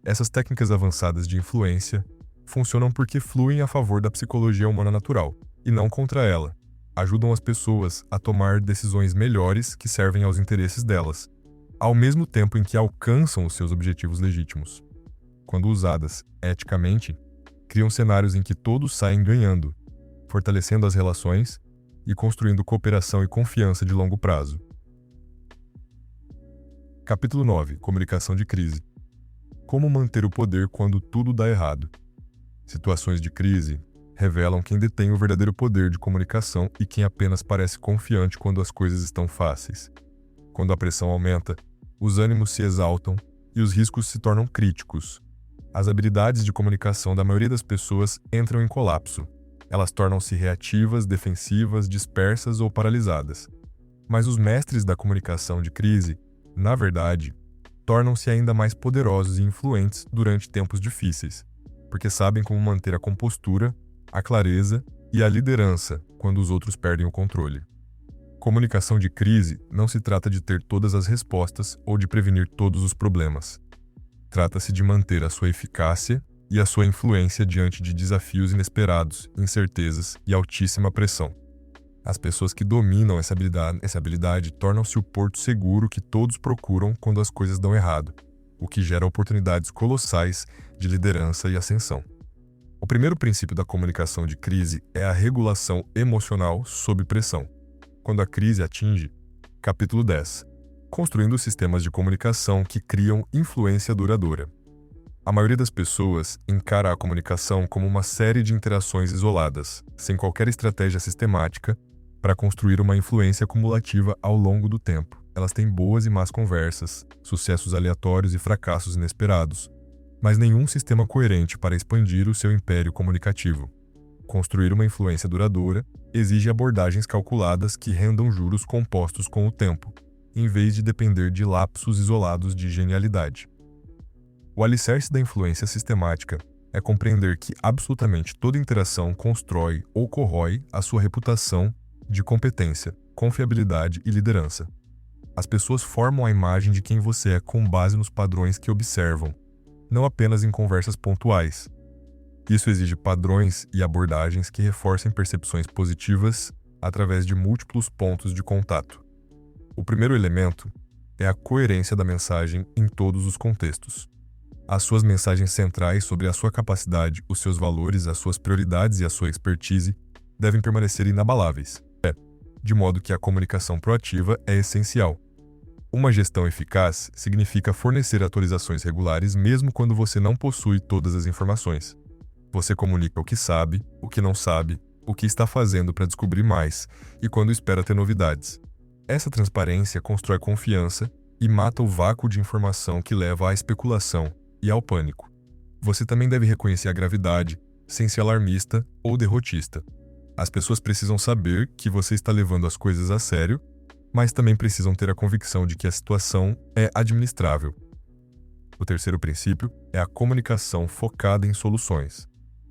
Essas técnicas avançadas de influência funcionam porque fluem a favor da psicologia humana natural, e não contra ela. Ajudam as pessoas a tomar decisões melhores que servem aos interesses delas, ao mesmo tempo em que alcançam os seus objetivos legítimos. Quando usadas eticamente, criam cenários em que todos saem ganhando, fortalecendo as relações e construindo cooperação e confiança de longo prazo. Capítulo 9. Comunicação de crise. Como manter o poder quando tudo dá errado? Situações de crise revelam quem detém o verdadeiro poder de comunicação e quem apenas parece confiante quando as coisas estão fáceis. Quando a pressão aumenta, os ânimos se exaltam e os riscos se tornam críticos. As habilidades de comunicação da maioria das pessoas entram em colapso. Elas tornam-se reativas, defensivas, dispersas ou paralisadas. Mas os mestres da comunicação de crise, na verdade, tornam-se ainda mais poderosos e influentes durante tempos difíceis, porque sabem como manter a compostura, a clareza e a liderança quando os outros perdem o controle. Comunicação de crise não se trata de ter todas as respostas ou de prevenir todos os problemas. Trata-se de manter a sua eficácia e a sua influência diante de desafios inesperados, incertezas e altíssima pressão. As pessoas que dominam essa habilidade tornam-se o porto seguro que todos procuram quando as coisas dão errado, o que gera oportunidades colossais de liderança e ascensão. O primeiro princípio da comunicação de crise é a regulação emocional sob pressão. Quando a crise atinge, capítulo 10. Construindo sistemas de comunicação que criam influência duradoura. A maioria das pessoas encara a comunicação como uma série de interações isoladas, sem qualquer estratégia sistemática, para construir uma influência cumulativa ao longo do tempo. Elas têm boas e más conversas, sucessos aleatórios e fracassos inesperados, mas nenhum sistema coerente para expandir o seu império comunicativo. Construir uma influência duradoura exige abordagens calculadas que rendam juros compostos com o tempo, em vez de depender de lapsos isolados de genialidade. O alicerce da influência sistemática é compreender que absolutamente toda interação constrói ou corrói a sua reputação de competência, confiabilidade e liderança. As pessoas formam a imagem de quem você é com base nos padrões que observam, não apenas em conversas pontuais. Isso exige padrões e abordagens que reforcem percepções positivas através de múltiplos pontos de contato. O primeiro elemento é a coerência da mensagem em todos os contextos. As suas mensagens centrais sobre a sua capacidade, os seus valores, as suas prioridades e a sua expertise devem permanecer inabaláveis, de modo que a comunicação proativa é essencial. Uma gestão eficaz significa fornecer atualizações regulares mesmo quando você não possui todas as informações. Você comunica o que sabe, o que não sabe, o que está fazendo para descobrir mais e quando espera ter novidades. Essa transparência constrói confiança e mata o vácuo de informação que leva à especulação e ao pânico. Você também deve reconhecer a gravidade, sem ser alarmista ou derrotista. As pessoas precisam saber que você está levando as coisas a sério, mas também precisam ter a convicção de que a situação é administrável. O terceiro princípio é a comunicação focada em soluções.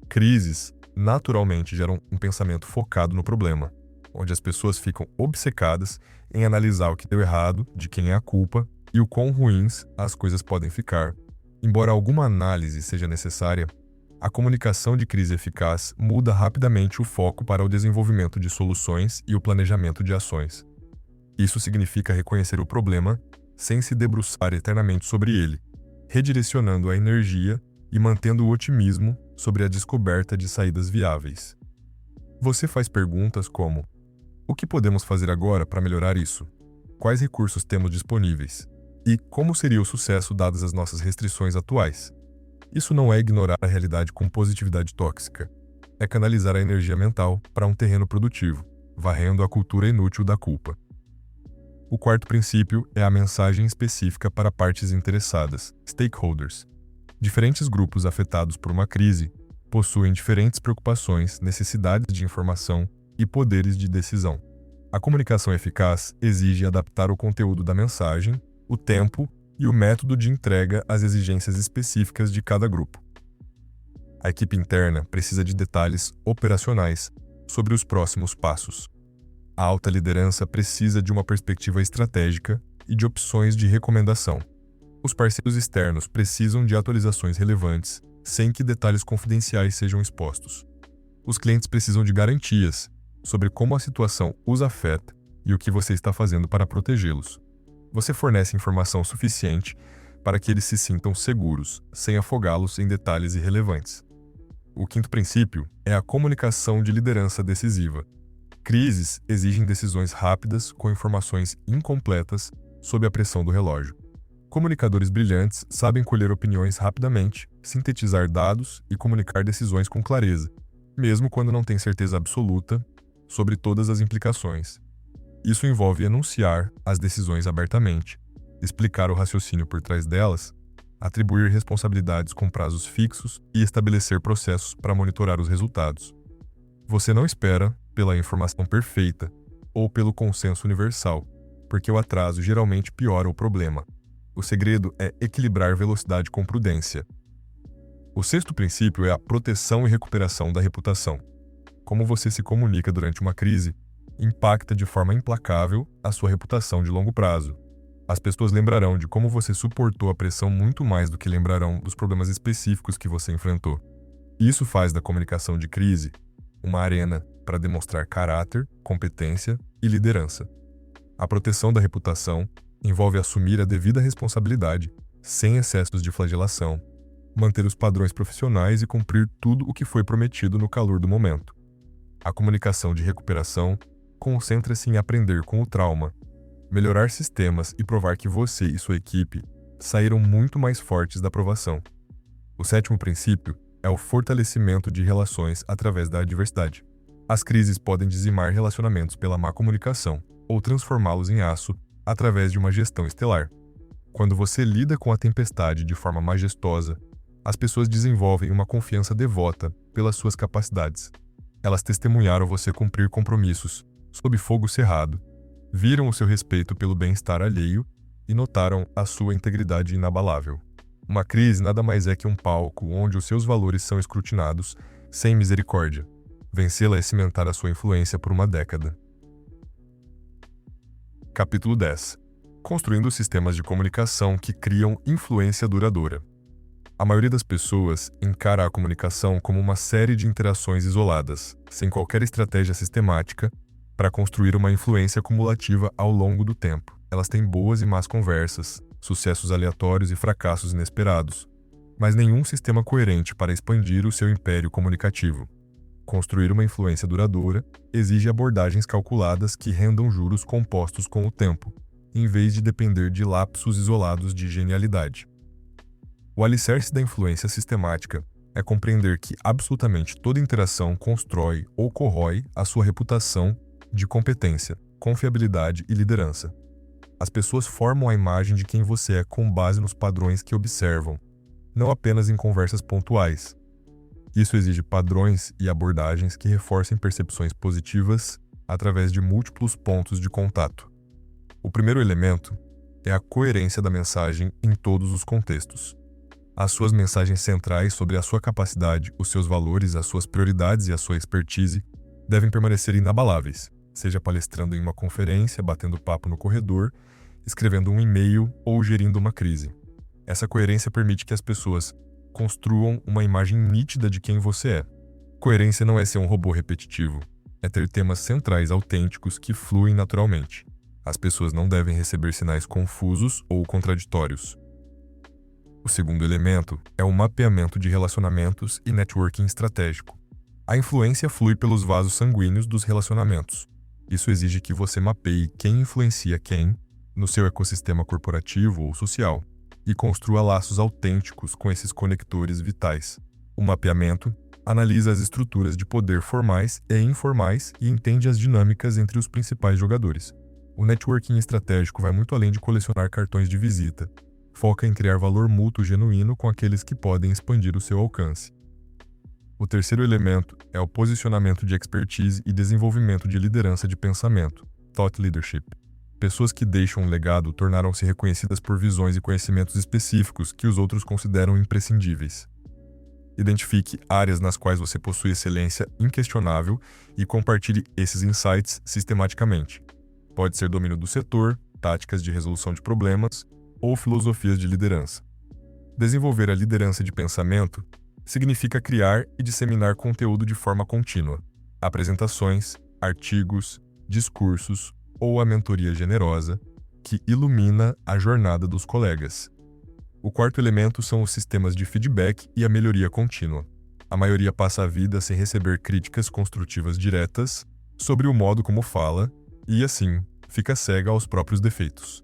Crises naturalmente geram um pensamento focado no problema, onde as pessoas ficam obcecadas em analisar o que deu errado, de quem é a culpa e o quão ruins as coisas podem ficar. Embora alguma análise seja necessária, a comunicação de crise eficaz muda rapidamente o foco para o desenvolvimento de soluções e o planejamento de ações. Isso significa reconhecer o problema sem se debruçar eternamente sobre ele, redirecionando a energia e mantendo o otimismo sobre a descoberta de saídas viáveis. Você faz perguntas como: o que podemos fazer agora para melhorar isso? Quais recursos temos disponíveis? E como seria o sucesso dadas as nossas restrições atuais? Isso não é ignorar a realidade com positividade tóxica. É canalizar a energia mental para um terreno produtivo, varrendo a cultura inútil da culpa. O quarto princípio é a mensagem específica para partes interessadas, stakeholders. Diferentes grupos afetados por uma crise possuem diferentes preocupações, necessidades de informação e poderes de decisão. A comunicação eficaz exige adaptar o conteúdo da mensagem, o tempo e o método de entrega às exigências específicas de cada grupo. A equipe interna precisa de detalhes operacionais sobre os próximos passos. A alta liderança precisa de uma perspectiva estratégica e de opções de recomendação. Os parceiros externos precisam de atualizações relevantes, sem que detalhes confidenciais sejam expostos. Os clientes precisam de garantias sobre como a situação os afeta e o que você está fazendo para protegê-los. Você fornece informação suficiente para que eles se sintam seguros, sem afogá-los em detalhes irrelevantes. O quinto princípio é a comunicação de liderança decisiva. Crises exigem decisões rápidas com informações incompletas sob a pressão do relógio. Comunicadores brilhantes sabem colher opiniões rapidamente, sintetizar dados e comunicar decisões com clareza, mesmo quando não têm certeza absoluta sobre todas as implicações. Isso envolve enunciar as decisões abertamente, explicar o raciocínio por trás delas, atribuir responsabilidades com prazos fixos e estabelecer processos para monitorar os resultados. Você não espera pela informação perfeita ou pelo consenso universal, porque o atraso geralmente piora o problema. O segredo é equilibrar velocidade com prudência. O sexto princípio é a proteção e recuperação da reputação. Como você se comunica durante uma crise impacta de forma implacável a sua reputação de longo prazo. As pessoas lembrarão de como você suportou a pressão muito mais do que lembrarão dos problemas específicos que você enfrentou. Isso faz da comunicação de crise uma arena para demonstrar caráter, competência e liderança. A proteção da reputação envolve assumir a devida responsabilidade, sem excessos de flagelação, manter os padrões profissionais e cumprir tudo o que foi prometido no calor do momento. A comunicação de recuperação concentra-se em aprender com o trauma, melhorar sistemas e provar que você e sua equipe saíram muito mais fortes da provação. O sétimo princípio é o fortalecimento de relações através da adversidade. As crises podem dizimar relacionamentos pela má comunicação ou transformá-los em aço através de uma gestão estelar. Quando você lida com a tempestade de forma majestosa, as pessoas desenvolvem uma confiança devota pelas suas capacidades. Elas testemunharam você cumprir compromissos sob fogo cerrado, viram o seu respeito pelo bem-estar alheio e notaram a sua integridade inabalável. Uma crise nada mais é que um palco onde os seus valores são escrutinados sem misericórdia. Vencê-la é cimentar a sua influência por uma década. Capítulo 10. Construindo sistemas de comunicação que criam influência duradoura. A maioria das pessoas encara a comunicação como uma série de interações isoladas, sem qualquer estratégia sistemática, para construir uma influência cumulativa ao longo do tempo. Elas têm boas e más conversas, sucessos aleatórios e fracassos inesperados, mas nenhum sistema coerente para expandir o seu império comunicativo. Construir uma influência duradoura exige abordagens calculadas que rendam juros compostos com o tempo, em vez de depender de lapsos isolados de genialidade. O alicerce da influência sistemática é compreender que absolutamente toda interação constrói ou corrói a sua reputação de competência, confiabilidade e liderança. As pessoas formam a imagem de quem você é com base nos padrões que observam, não apenas em conversas pontuais. Isso exige padrões e abordagens que reforcem percepções positivas através de múltiplos pontos de contato. O primeiro elemento é a coerência da mensagem em todos os contextos. As suas mensagens centrais sobre a sua capacidade, os seus valores, as suas prioridades e a sua expertise devem permanecer inabaláveis, seja palestrando em uma conferência, batendo papo no corredor, escrevendo um e-mail ou gerindo uma crise. Essa coerência permite que as pessoas construam uma imagem nítida de quem você é. Coerência não é ser um robô repetitivo, é ter temas centrais autênticos que fluem naturalmente. As pessoas não devem receber sinais confusos ou contraditórios. O segundo elemento é o mapeamento de relacionamentos e networking estratégico. A influência flui pelos vasos sanguíneos dos relacionamentos. Isso exige que você mapeie quem influencia quem no seu ecossistema corporativo ou social e construa laços autênticos com esses conectores vitais. O mapeamento analisa as estruturas de poder formais e informais e entende as dinâmicas entre os principais jogadores. O networking estratégico vai muito além de colecionar cartões de visita. Foca em criar valor mútuo genuíno com aqueles que podem expandir o seu alcance. O terceiro elemento é o posicionamento de expertise e desenvolvimento de liderança de pensamento, thought leadership. Pessoas que deixam um legado tornaram-se reconhecidas por visões e conhecimentos específicos que os outros consideram imprescindíveis. Identifique áreas nas quais você possui excelência inquestionável e compartilhe esses insights sistematicamente. Pode ser domínio do setor, táticas de resolução de problemas, ou filosofias de liderança. Desenvolver a liderança de pensamento significa criar e disseminar conteúdo de forma contínua, apresentações, artigos, discursos ou a mentoria generosa que ilumina a jornada dos colegas. O quarto elemento são os sistemas de feedback e a melhoria contínua. A maioria passa a vida sem receber críticas construtivas diretas sobre o modo como fala e, assim, fica cega aos próprios defeitos.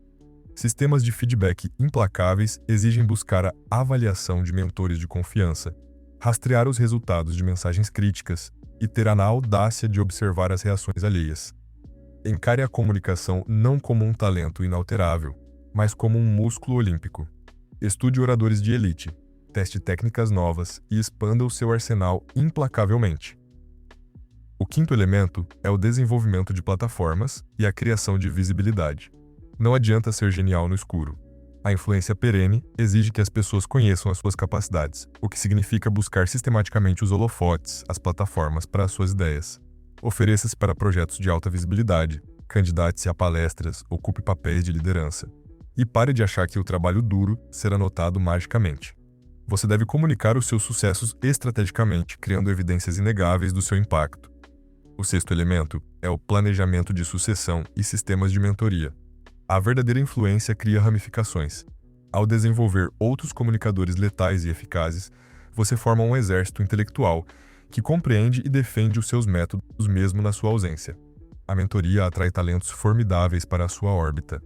Sistemas de feedback implacáveis exigem buscar a avaliação de mentores de confiança, rastrear os resultados de mensagens críticas e ter a audácia de observar as reações alheias. Encare a comunicação não como um talento inalterável, mas como um músculo olímpico. Estude oradores de elite, teste técnicas novas e expanda o seu arsenal implacavelmente. O quinto elemento é o desenvolvimento de plataformas e a criação de visibilidade. Não adianta ser genial no escuro. A influência perene exige que as pessoas conheçam as suas capacidades, o que significa buscar sistematicamente os holofotes, as plataformas para as suas ideias. Ofereça-se para projetos de alta visibilidade, candidate-se a palestras, ocupe papéis de liderança. E pare de achar que o trabalho duro será notado magicamente. Você deve comunicar os seus sucessos estrategicamente, criando evidências inegáveis do seu impacto. O sexto elemento é o planejamento de sucessão e sistemas de mentoria. A verdadeira influência cria ramificações. Ao desenvolver outros comunicadores letais e eficazes, você forma um exército intelectual que compreende e defende os seus métodos mesmo na sua ausência. A mentoria atrai talentos formidáveis para a sua órbita,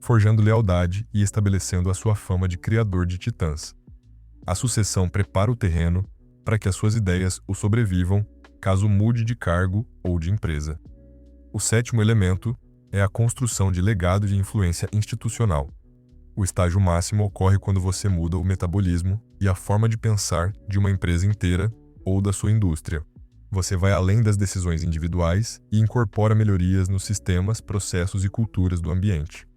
forjando lealdade e estabelecendo a sua fama de criador de titãs. A sucessão prepara o terreno para que as suas ideias o sobrevivam caso mude de cargo ou de empresa. O sétimo elemento é a construção de legado de influência institucional. O estágio máximo ocorre quando você muda o metabolismo e a forma de pensar de uma empresa inteira ou da sua indústria. Você vai além das decisões individuais e incorpora melhorias nos sistemas, processos e culturas do ambiente.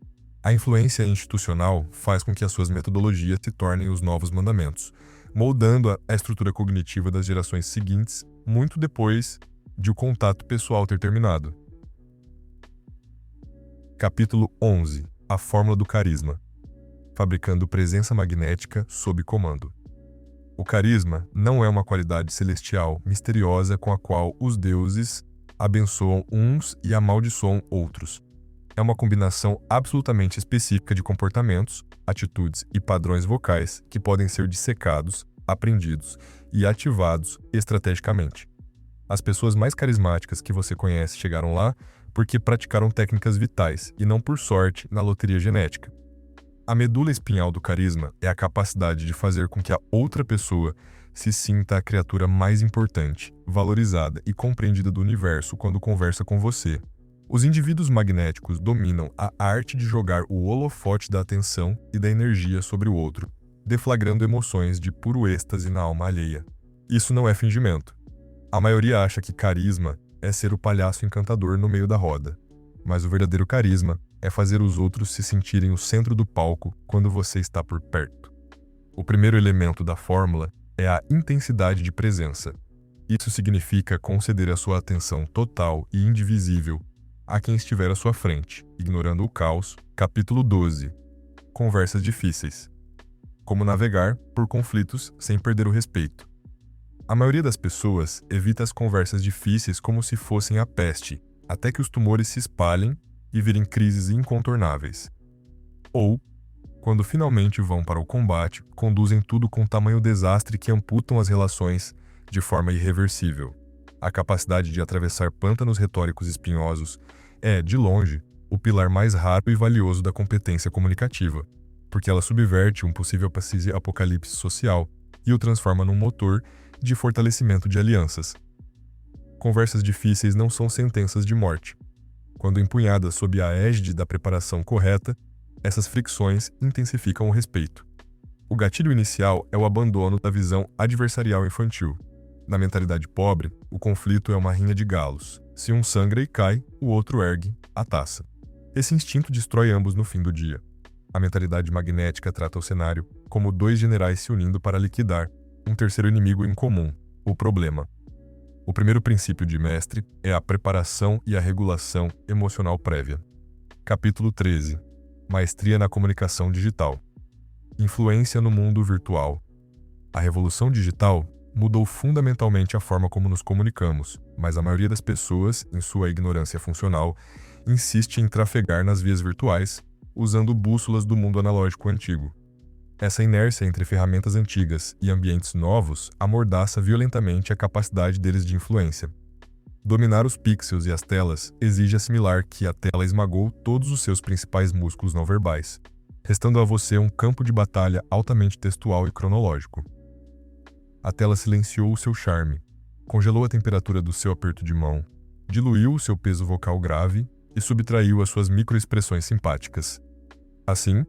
A influência institucional faz com que as suas metodologias se tornem os novos mandamentos, moldando a estrutura cognitiva das gerações seguintes muito depois de o contato pessoal ter terminado. Capítulo 11. A fórmula do carisma. Fabricando presença magnética sob comando. O carisma não é uma qualidade celestial misteriosa com a qual os deuses abençoam uns e amaldiçoam outros. É uma combinação absolutamente específica de comportamentos, atitudes e padrões vocais que podem ser dissecados, aprendidos e ativados estrategicamente. As pessoas mais carismáticas que você conhece chegaram lá porque praticaram técnicas vitais e não por sorte na loteria genética. A medula espinhal do carisma é a capacidade de fazer com que a outra pessoa se sinta a criatura mais importante, valorizada e compreendida do universo quando conversa com você. Os indivíduos magnéticos dominam a arte de jogar o holofote da atenção e da energia sobre o outro, deflagrando emoções de puro êxtase na alma alheia. Isso não é fingimento. A maioria acha que carisma é ser o palhaço encantador no meio da roda, mas o verdadeiro carisma é fazer os outros se sentirem o centro do palco quando você está por perto. O primeiro elemento da fórmula é a intensidade de presença. Isso significa conceder a sua atenção total e indivisível a quem estiver à sua frente, ignorando o caos. Capítulo 12. Conversas difíceis. Como navegar por conflitos sem perder o respeito. A maioria das pessoas evita as conversas difíceis como se fossem a peste, até que os tumores se espalhem e virem crises incontornáveis. Ou, quando finalmente vão para o combate, conduzem tudo com tamanho desastre que amputam as relações de forma irreversível. A capacidade de atravessar pântanos retóricos espinhosos é, de longe, o pilar mais raro e valioso da competência comunicativa, porque ela subverte um possível apocalipse social e o transforma num motor de fortalecimento de alianças. Conversas difíceis não são sentenças de morte. Quando empunhadas sob a égide da preparação correta, essas fricções intensificam o respeito. O gatilho inicial é o abandono da visão adversarial infantil. Na mentalidade pobre, o conflito é uma rinha de galos. Se um sangra e cai, o outro ergue a taça. Esse instinto destrói ambos no fim do dia. A mentalidade magnética trata o cenário como dois generais se unindo para liquidar um terceiro inimigo em comum, o problema. O primeiro princípio de mestre é a preparação e a regulação emocional prévia. Capítulo 13. Maestria na comunicação digital. Influência no mundo virtual. A revolução digital mudou fundamentalmente a forma como nos comunicamos, mas a maioria das pessoas, em sua ignorância funcional, insiste em trafegar nas vias virtuais, usando bússolas do mundo analógico antigo. Essa inércia entre ferramentas antigas e ambientes novos amordaça violentamente a capacidade deles de influência. Dominar os pixels e as telas exige assimilar que a tela esmagou todos os seus principais músculos não verbais, restando a você um campo de batalha altamente textual e cronológico. A tela silenciou o seu charme, congelou a temperatura do seu aperto de mão, diluiu o seu peso vocal grave e subtraiu as suas microexpressões simpáticas. Assim,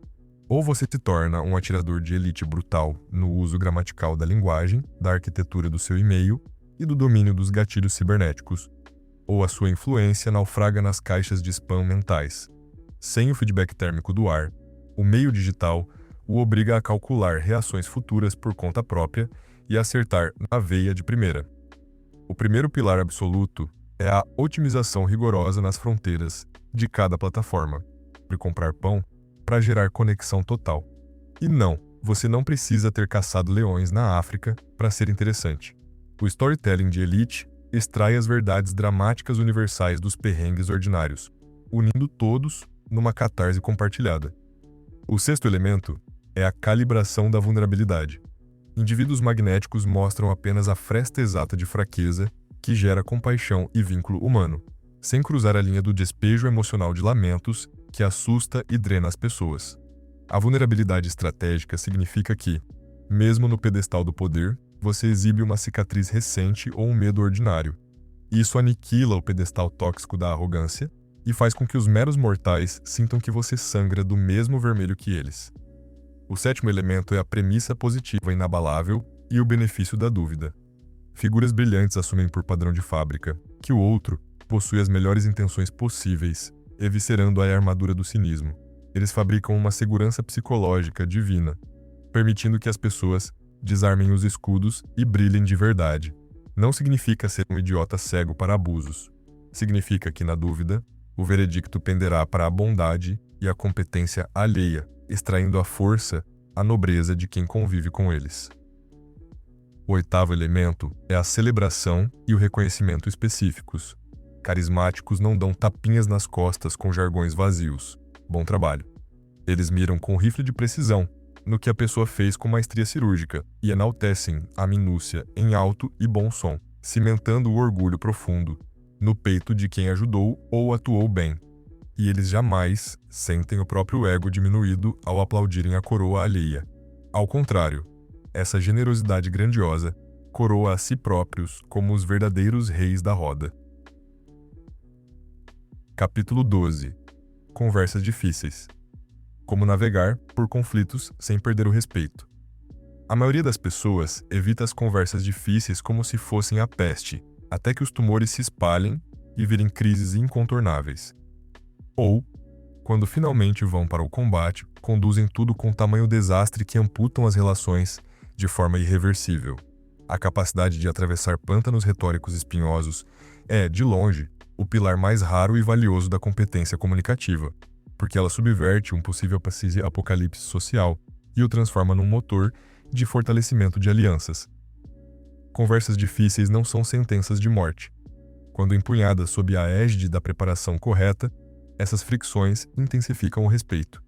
ou você se torna um atirador de elite brutal no uso gramatical da linguagem, da arquitetura do seu e-mail e do domínio dos gatilhos cibernéticos, ou a sua influência naufraga nas caixas de spam mentais. Sem o feedback térmico do ar, o meio digital o obriga a calcular reações futuras por conta própria e acertar na veia de primeira. O primeiro pilar absoluto é a otimização rigorosa nas fronteiras de cada plataforma. Para comprar pão, para gerar conexão total. E não, você não precisa ter caçado leões na África para ser interessante. O storytelling de elite extrai as verdades dramáticas universais dos perrengues ordinários, unindo todos numa catarse compartilhada. O sexto elemento é a calibração da vulnerabilidade. Indivíduos magnéticos mostram apenas a fresta exata de fraqueza que gera compaixão e vínculo humano, sem cruzar a linha do despejo emocional de lamentos que assusta e drena as pessoas. A vulnerabilidade estratégica significa que, mesmo no pedestal do poder, você exibe uma cicatriz recente ou um medo ordinário. Isso aniquila o pedestal tóxico da arrogância e faz com que os meros mortais sintam que você sangra do mesmo vermelho que eles. O sétimo elemento é a premissa positiva inabalável e o benefício da dúvida. Figuras brilhantes assumem por padrão de fábrica que o outro possui as melhores intenções possíveis, eviscerando a armadura do cinismo. Eles fabricam uma segurança psicológica divina, permitindo que as pessoas desarmem os escudos e brilhem de verdade. Não significa ser um idiota cego para abusos. Significa que, na dúvida, o veredicto penderá para a bondade e a competência alheia, extraindo a força, a nobreza de quem convive com eles. O oitavo elemento é a celebração e o reconhecimento específicos. Carismáticos não dão tapinhas nas costas com jargões vazios. Bom trabalho. Eles miram com rifle de precisão no que a pessoa fez com maestria cirúrgica e enaltecem a minúcia em alto e bom som, cimentando o orgulho profundo no peito de quem ajudou ou atuou bem. E eles jamais sentem o próprio ego diminuído ao aplaudirem a coroa alheia. Ao contrário, essa generosidade grandiosa coroa a si próprios como os verdadeiros reis da roda. Capítulo 12. Conversas difíceis. Como navegar por conflitos sem perder o respeito. A maioria das pessoas evita as conversas difíceis como se fossem a peste, até que os tumores se espalhem e virem crises incontornáveis. Ou, quando finalmente vão para o combate, conduzem tudo com tamanho desastre que amputam as relações de forma irreversível. A capacidade de atravessar pântanos retóricos espinhosos é, de longe, o pilar mais raro e valioso da competência comunicativa, porque ela subverte um possível apocalipse social e o transforma num motor de fortalecimento de alianças. Conversas difíceis não são sentenças de morte. Quando empunhadas sob a égide da preparação correta, essas fricções intensificam o respeito.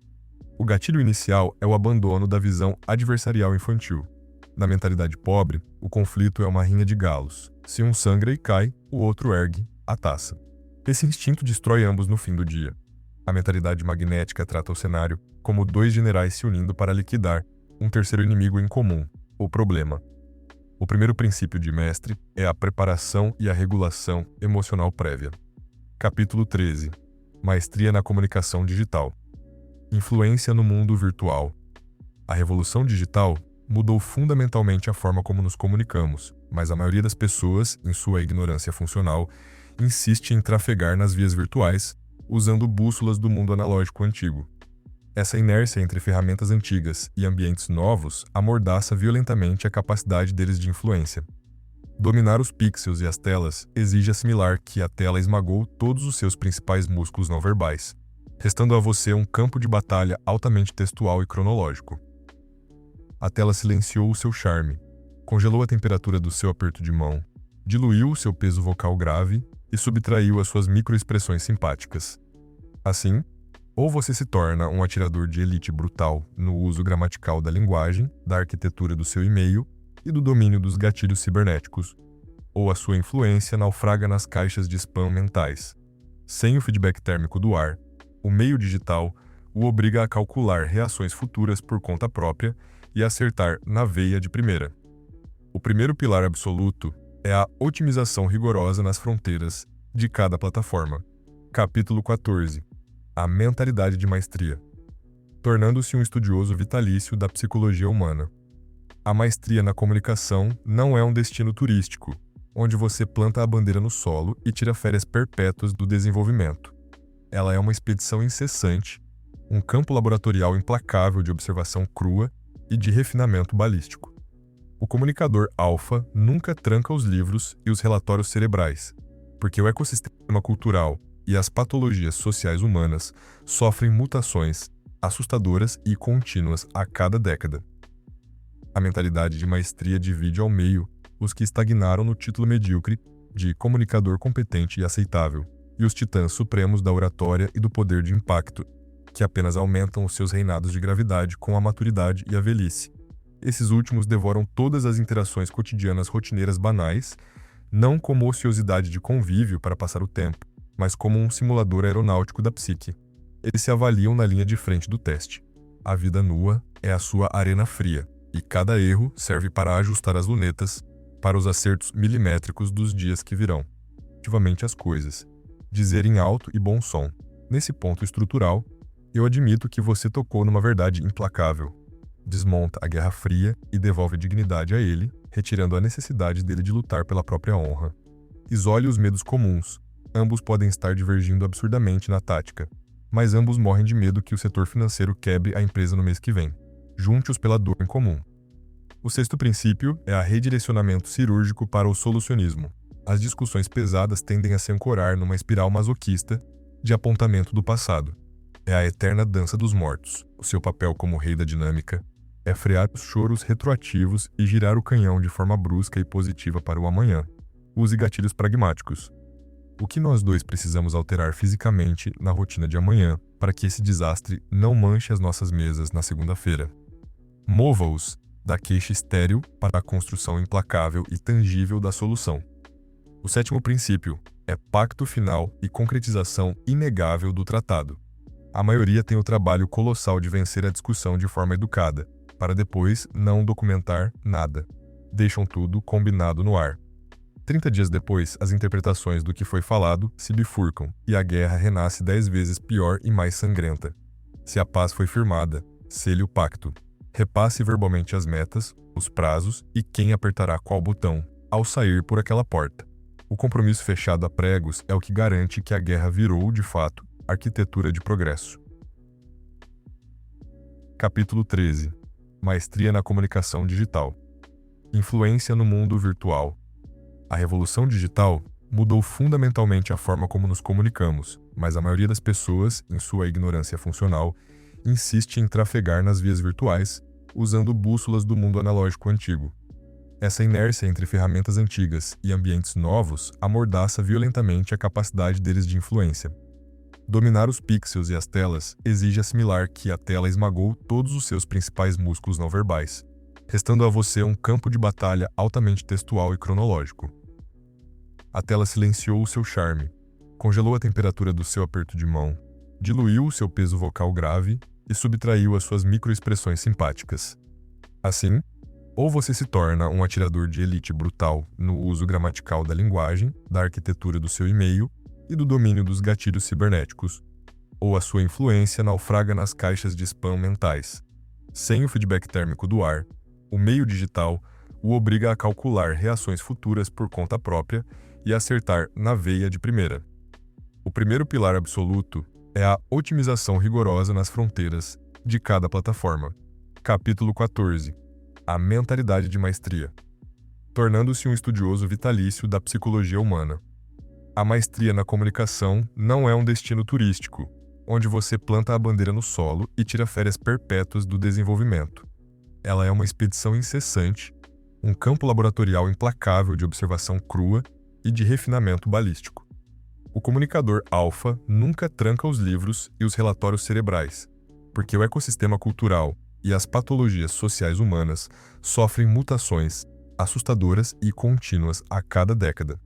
O gatilho inicial é o abandono da visão adversarial infantil. Na mentalidade pobre, o conflito é uma rinha de galos. Se um sangra e cai, o outro ergue a taça. Esse instinto destrói ambos no fim do dia. A mentalidade magnética trata o cenário como dois generais se unindo para liquidar um terceiro inimigo em comum, o problema. O primeiro princípio de mestre é a preparação e a regulação emocional prévia. Capítulo 13. Maestria na comunicação digital. Influência no mundo virtual. A revolução digital mudou fundamentalmente a forma como nos comunicamos, mas a maioria das pessoas, em sua ignorância funcional, insiste em trafegar nas vias virtuais, usando bússolas do mundo analógico antigo. Essa inércia entre ferramentas antigas e ambientes novos amordaça violentamente a capacidade deles de influência. Dominar os pixels e as telas exige assimilar que a tela esmagou todos os seus principais músculos não verbais, restando a você um campo de batalha altamente textual e cronológico. A tela silenciou o seu charme, congelou a temperatura do seu aperto de mão, diluiu o seu peso vocal grave e subtraiu as suas microexpressões simpáticas. Assim, ou você se torna um atirador de elite brutal no uso gramatical da linguagem, da arquitetura do seu e-mail e do domínio dos gatilhos cibernéticos, ou a sua influência naufraga nas caixas de spam mentais. Sem o feedback térmico do ar, o meio digital o obriga a calcular reações futuras por conta própria e acertar na veia de primeira. O primeiro pilar absoluto é a otimização rigorosa nas fronteiras de cada plataforma. Capítulo 14. A mentalidade de maestria. Tornando-se um estudioso vitalício da psicologia humana. A maestria na comunicação não é um destino turístico, onde você planta a bandeira no solo e tira férias perpétuas do desenvolvimento. Ela é uma expedição incessante, um campo laboratorial implacável de observação crua e de refinamento balístico. O comunicador alfa nunca tranca os livros e os relatórios cerebrais, porque o ecossistema cultural e as patologias sociais humanas sofrem mutações assustadoras e contínuas a cada década. A mentalidade de maestria divide ao meio os que estagnaram no título medíocre de comunicador competente e aceitável, e os titãs supremos da oratória e do poder de impacto, que apenas aumentam os seus reinados de gravidade com a maturidade e a velhice. Esses últimos devoram todas as interações cotidianas rotineiras banais, não como ociosidade de convívio para passar o tempo, mas como um simulador aeronáutico da psique. Eles se avaliam na linha de frente do teste. A vida nua é a sua arena fria, e cada erro serve para ajustar as lunetas para os acertos milimétricos dos dias que virão. Ativamente as coisas. Dizer em alto e bom som. Nesse ponto estrutural, eu admito que você tocou numa verdade implacável. Desmonta a Guerra Fria e devolve dignidade a ele, retirando a necessidade dele de lutar pela própria honra. Isole os medos comuns. Ambos podem estar divergindo absurdamente na tática. mas ambos morrem de medo que o setor financeiro quebre a empresa no mês que vem. Junte-os pela dor em comum. O sexto princípio é a redirecionamento cirúrgico para o solucionismo. As discussões pesadas tendem a se ancorar numa espiral masoquista de apontamento do passado. É a eterna dança dos mortos. O seu papel como rei da dinâmica é frear os choros retroativos e girar o canhão de forma brusca e positiva para o amanhã. Use gatilhos pragmáticos. O que nós dois precisamos alterar fisicamente na rotina de amanhã para que esse desastre não manche as nossas mesas na segunda-feira? Mova-os da queixa estéril para a construção implacável e tangível da solução. O sétimo princípio é pacto final e concretização inegável do tratado. A maioria tem o trabalho colossal de vencer a discussão de forma educada, para depois não documentar nada. Deixam tudo combinado no ar. 30 dias depois, as interpretações do que foi falado se bifurcam e a guerra renasce 10 vezes pior e mais sangrenta. Se a paz foi firmada, sele o pacto. Repasse verbalmente as metas, os prazos e quem apertará qual botão ao sair por aquela porta. O compromisso fechado a pregos é o que garante que a guerra virou, de fato, arquitetura de progresso. Capítulo 13. Maestria na comunicação digital. Influência no mundo virtual. A revolução digital mudou fundamentalmente a forma como nos comunicamos, mas a maioria das pessoas, em sua ignorância funcional, insiste em trafegar nas vias virtuais, usando bússolas do mundo analógico antigo. Essa inércia entre ferramentas antigas e ambientes novos amordaça violentamente a capacidade deles de influência. Dominar os pixels e as telas exige assimilar que a tela esmagou todos os seus principais músculos não verbais, restando a você um campo de batalha altamente textual e cronológico. A tela silenciou o seu charme, congelou a temperatura do seu aperto de mão, diluiu o seu peso vocal grave e subtraiu as suas microexpressões simpáticas. Assim, ou você se torna um atirador de elite brutal no uso gramatical da linguagem, da arquitetura do seu e-mail e do domínio dos gatilhos cibernéticos, ou a sua influência naufraga nas caixas de spam mentais. Sem o feedback térmico do ar, o meio digital o obriga a calcular reações futuras por conta própria e acertar na veia de primeira. O primeiro pilar absoluto é a otimização rigorosa nas fronteiras de cada plataforma. Capítulo 14. A mentalidade de maestria. Tornando-se um estudioso vitalício da psicologia humana. A maestria na comunicação não é um destino turístico, onde você planta a bandeira no solo e tira férias perpétuas do desenvolvimento. Ela é uma expedição incessante, um campo laboratorial implacável de observação crua e de refinamento balístico. O comunicador alfa nunca tranca os livros e os relatórios cerebrais, porque o ecossistema cultural e as patologias sociais humanas sofrem mutações assustadoras e contínuas a cada década.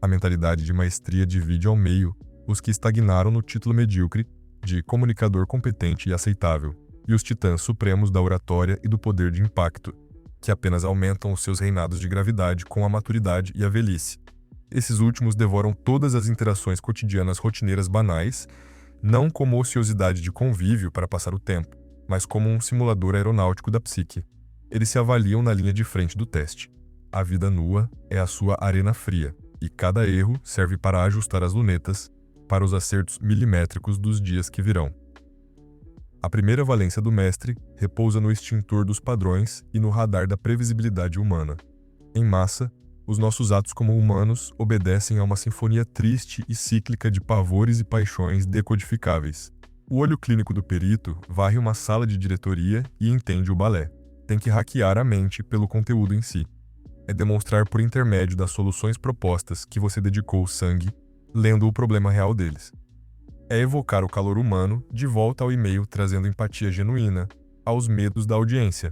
A mentalidade de maestria divide ao meio os que estagnaram no título medíocre de comunicador competente e aceitável, e os titãs supremos da oratória e do poder de impacto, que apenas aumentam os seus reinados de gravidade com a maturidade e a velhice. Esses últimos devoram todas as interações cotidianas rotineiras banais, não como ociosidade de convívio para passar o tempo, mas como um simulador aeronáutico da psique. Eles se avaliam na linha de frente do teste. A vida nua é a sua arena fria, e cada erro serve para ajustar as lunetas para os acertos milimétricos dos dias que virão. A primeira valência do mestre repousa no extintor dos padrões e no radar da previsibilidade humana. Em massa, os nossos atos como humanos obedecem a uma sinfonia triste e cíclica de pavores e paixões decodificáveis. O olho clínico do perito varre uma sala de diretoria e entende o balé. Tem que hackear a mente pelo conteúdo em si. É demonstrar por intermédio das soluções propostas que você dedicou sangue, lendo o problema real deles. É evocar o calor humano de volta ao e-mail trazendo empatia genuína aos medos da audiência,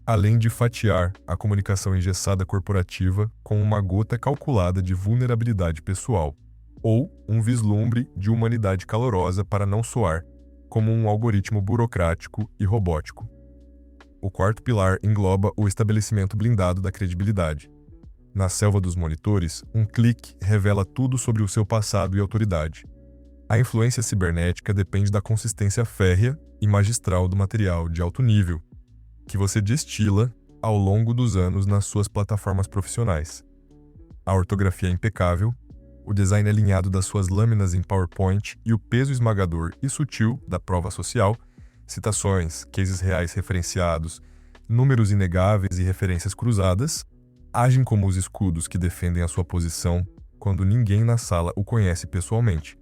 além de fatiar a comunicação engessada corporativa com uma gota calculada de vulnerabilidade pessoal, ou um vislumbre de humanidade calorosa para não soar como um algoritmo burocrático e robótico. O quarto pilar engloba o estabelecimento blindado da credibilidade. Na selva dos monitores, um clique revela tudo sobre o seu passado e autoridade. A influência cibernética depende da consistência férrea e magistral do material de alto nível, que você destila ao longo dos anos nas suas plataformas profissionais. A ortografia é impecável, o design alinhado das suas lâminas em PowerPoint e o peso esmagador e sutil da prova social, citações, cases reais referenciados, números inegáveis e referências cruzadas, agem como os escudos que defendem a sua posição quando ninguém na sala o conhece pessoalmente.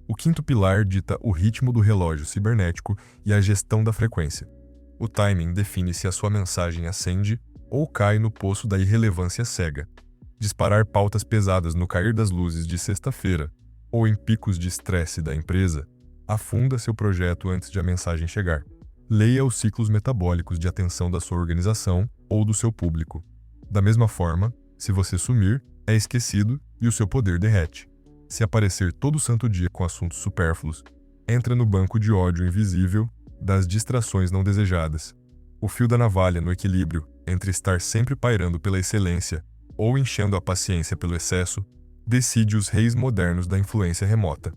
O quinto pilar dita o ritmo do relógio cibernético e a gestão da frequência. O timing define se a sua mensagem acende ou cai no poço da irrelevância cega. Disparar pautas pesadas no cair das luzes de sexta-feira ou em picos de estresse da empresa afunda seu projeto antes de a mensagem chegar. Leia os ciclos metabólicos de atenção da sua organização ou do seu público. Da mesma forma, se você sumir, é esquecido e o seu poder derrete. Se aparecer todo santo dia com assuntos supérfluos, entra no banco de ódio invisível das distrações não desejadas. O fio da navalha no equilíbrio entre estar sempre pairando pela excelência ou enchendo a paciência pelo excesso, decide os reis modernos da influência remota.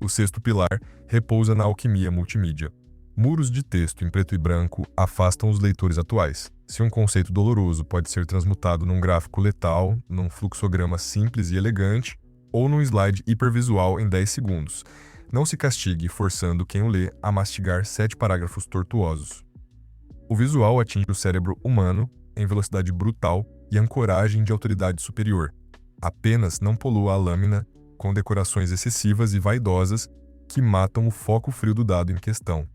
O sexto pilar repousa na alquimia multimídia. Muros de texto em preto e branco afastam os leitores atuais. Se um conceito doloroso pode ser transmutado num gráfico letal, num fluxograma simples e elegante, ou num slide hipervisual em 10 segundos, não se castigue forçando quem o lê a mastigar 7 parágrafos tortuosos. O visual atinge o cérebro humano em velocidade brutal e ancoragem de autoridade superior. Apenas não polua a lâmina com decorações excessivas e vaidosas que matam o foco frio do dado em questão.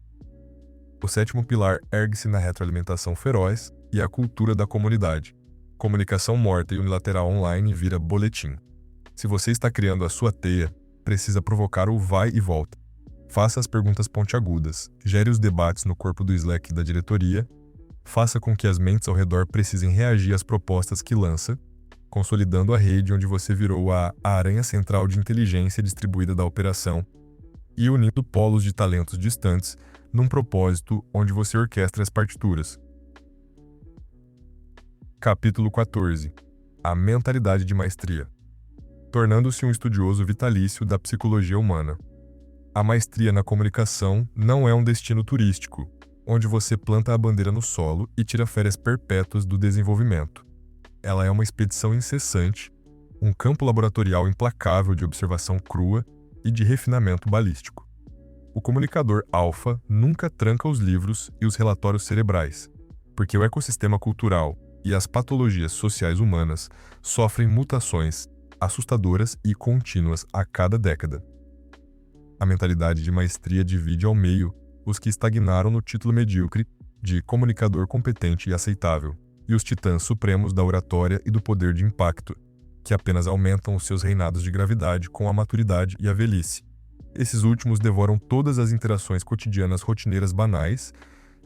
O sétimo pilar ergue-se na retroalimentação feroz e a cultura da comunidade. Comunicação morta e unilateral online vira boletim. Se você está criando a sua teia, precisa provocar o vai e volta. Faça as perguntas pontiagudas, gere os debates no corpo do Slack da diretoria, faça com que as mentes ao redor precisem reagir às propostas que lança, consolidando a rede onde você virou a aranha central de inteligência distribuída da operação e unindo polos de talentos distantes num propósito onde você orquestra as partituras. Capítulo 14. A mentalidade de maestria. Tornando-se um estudioso vitalício da psicologia humana. A maestria na comunicação não é um destino turístico, onde você planta a bandeira no solo e tira férias perpétuas do desenvolvimento. Ela é uma expedição incessante, um campo laboratorial implacável de observação crua e de refinamento balístico. O comunicador alfa nunca tranca os livros e os relatórios cerebrais, porque o ecossistema cultural e as patologias sociais humanas sofrem mutações assustadoras e contínuas a cada década. A mentalidade de maestria divide ao meio os que estagnaram no título medíocre de comunicador competente e aceitável, e os titãs supremos da oratória e do poder de impacto, que apenas aumentam os seus reinados de gravidade com a maturidade e a velhice. Esses últimos devoram todas as interações cotidianas rotineiras banais,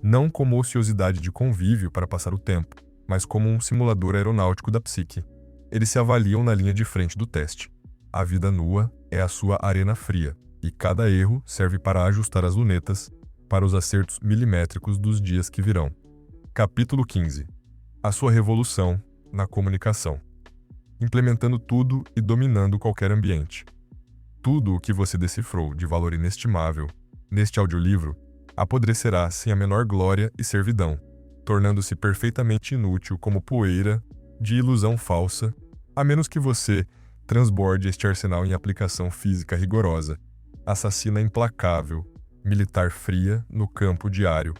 não como ociosidade de convívio para passar o tempo, mas como um simulador aeronáutico da psique. Eles se avaliam na linha de frente do teste. A vida nua é a sua arena fria, e cada erro serve para ajustar as lunetas para os acertos milimétricos dos dias que virão. Capítulo 15. A sua revolução na comunicação. Implementando tudo e dominando qualquer ambiente. Tudo o que você decifrou de valor inestimável neste audiolivro apodrecerá sem a menor glória e servidão, tornando-se perfeitamente inútil como poeira de ilusão falsa, a menos que você transborde este arsenal em aplicação física rigorosa, assassina implacável, militar fria no campo diário,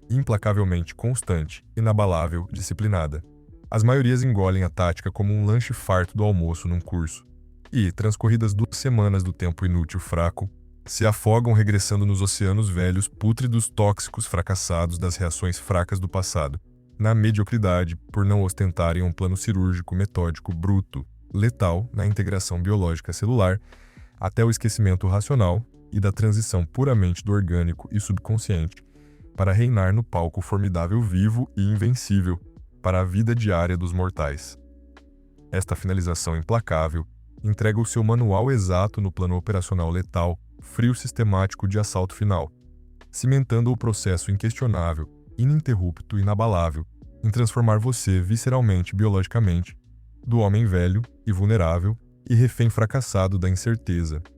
implacavelmente constante, inabalável, disciplinada. As maiorias engolem a tática como um lanche farto do almoço num curso, e, transcorridas 2 semanas do tempo inútil fraco, se afogam regressando nos oceanos velhos, pútridos, tóxicos, fracassados das reações fracas do passado, na mediocridade por não ostentarem um plano cirúrgico metódico bruto, letal na integração biológica celular, até o esquecimento racional e da transição puramente do orgânico e subconsciente, para reinar no palco formidável vivo e invencível para a vida diária dos mortais. Esta finalização implacável entrega o seu manual exato no plano operacional letal, frio sistemático de assalto final, cimentando o processo inquestionável, ininterrupto e inabalável, em transformar você visceralmente, biologicamente, do homem velho e vulnerável e refém fracassado da incerteza,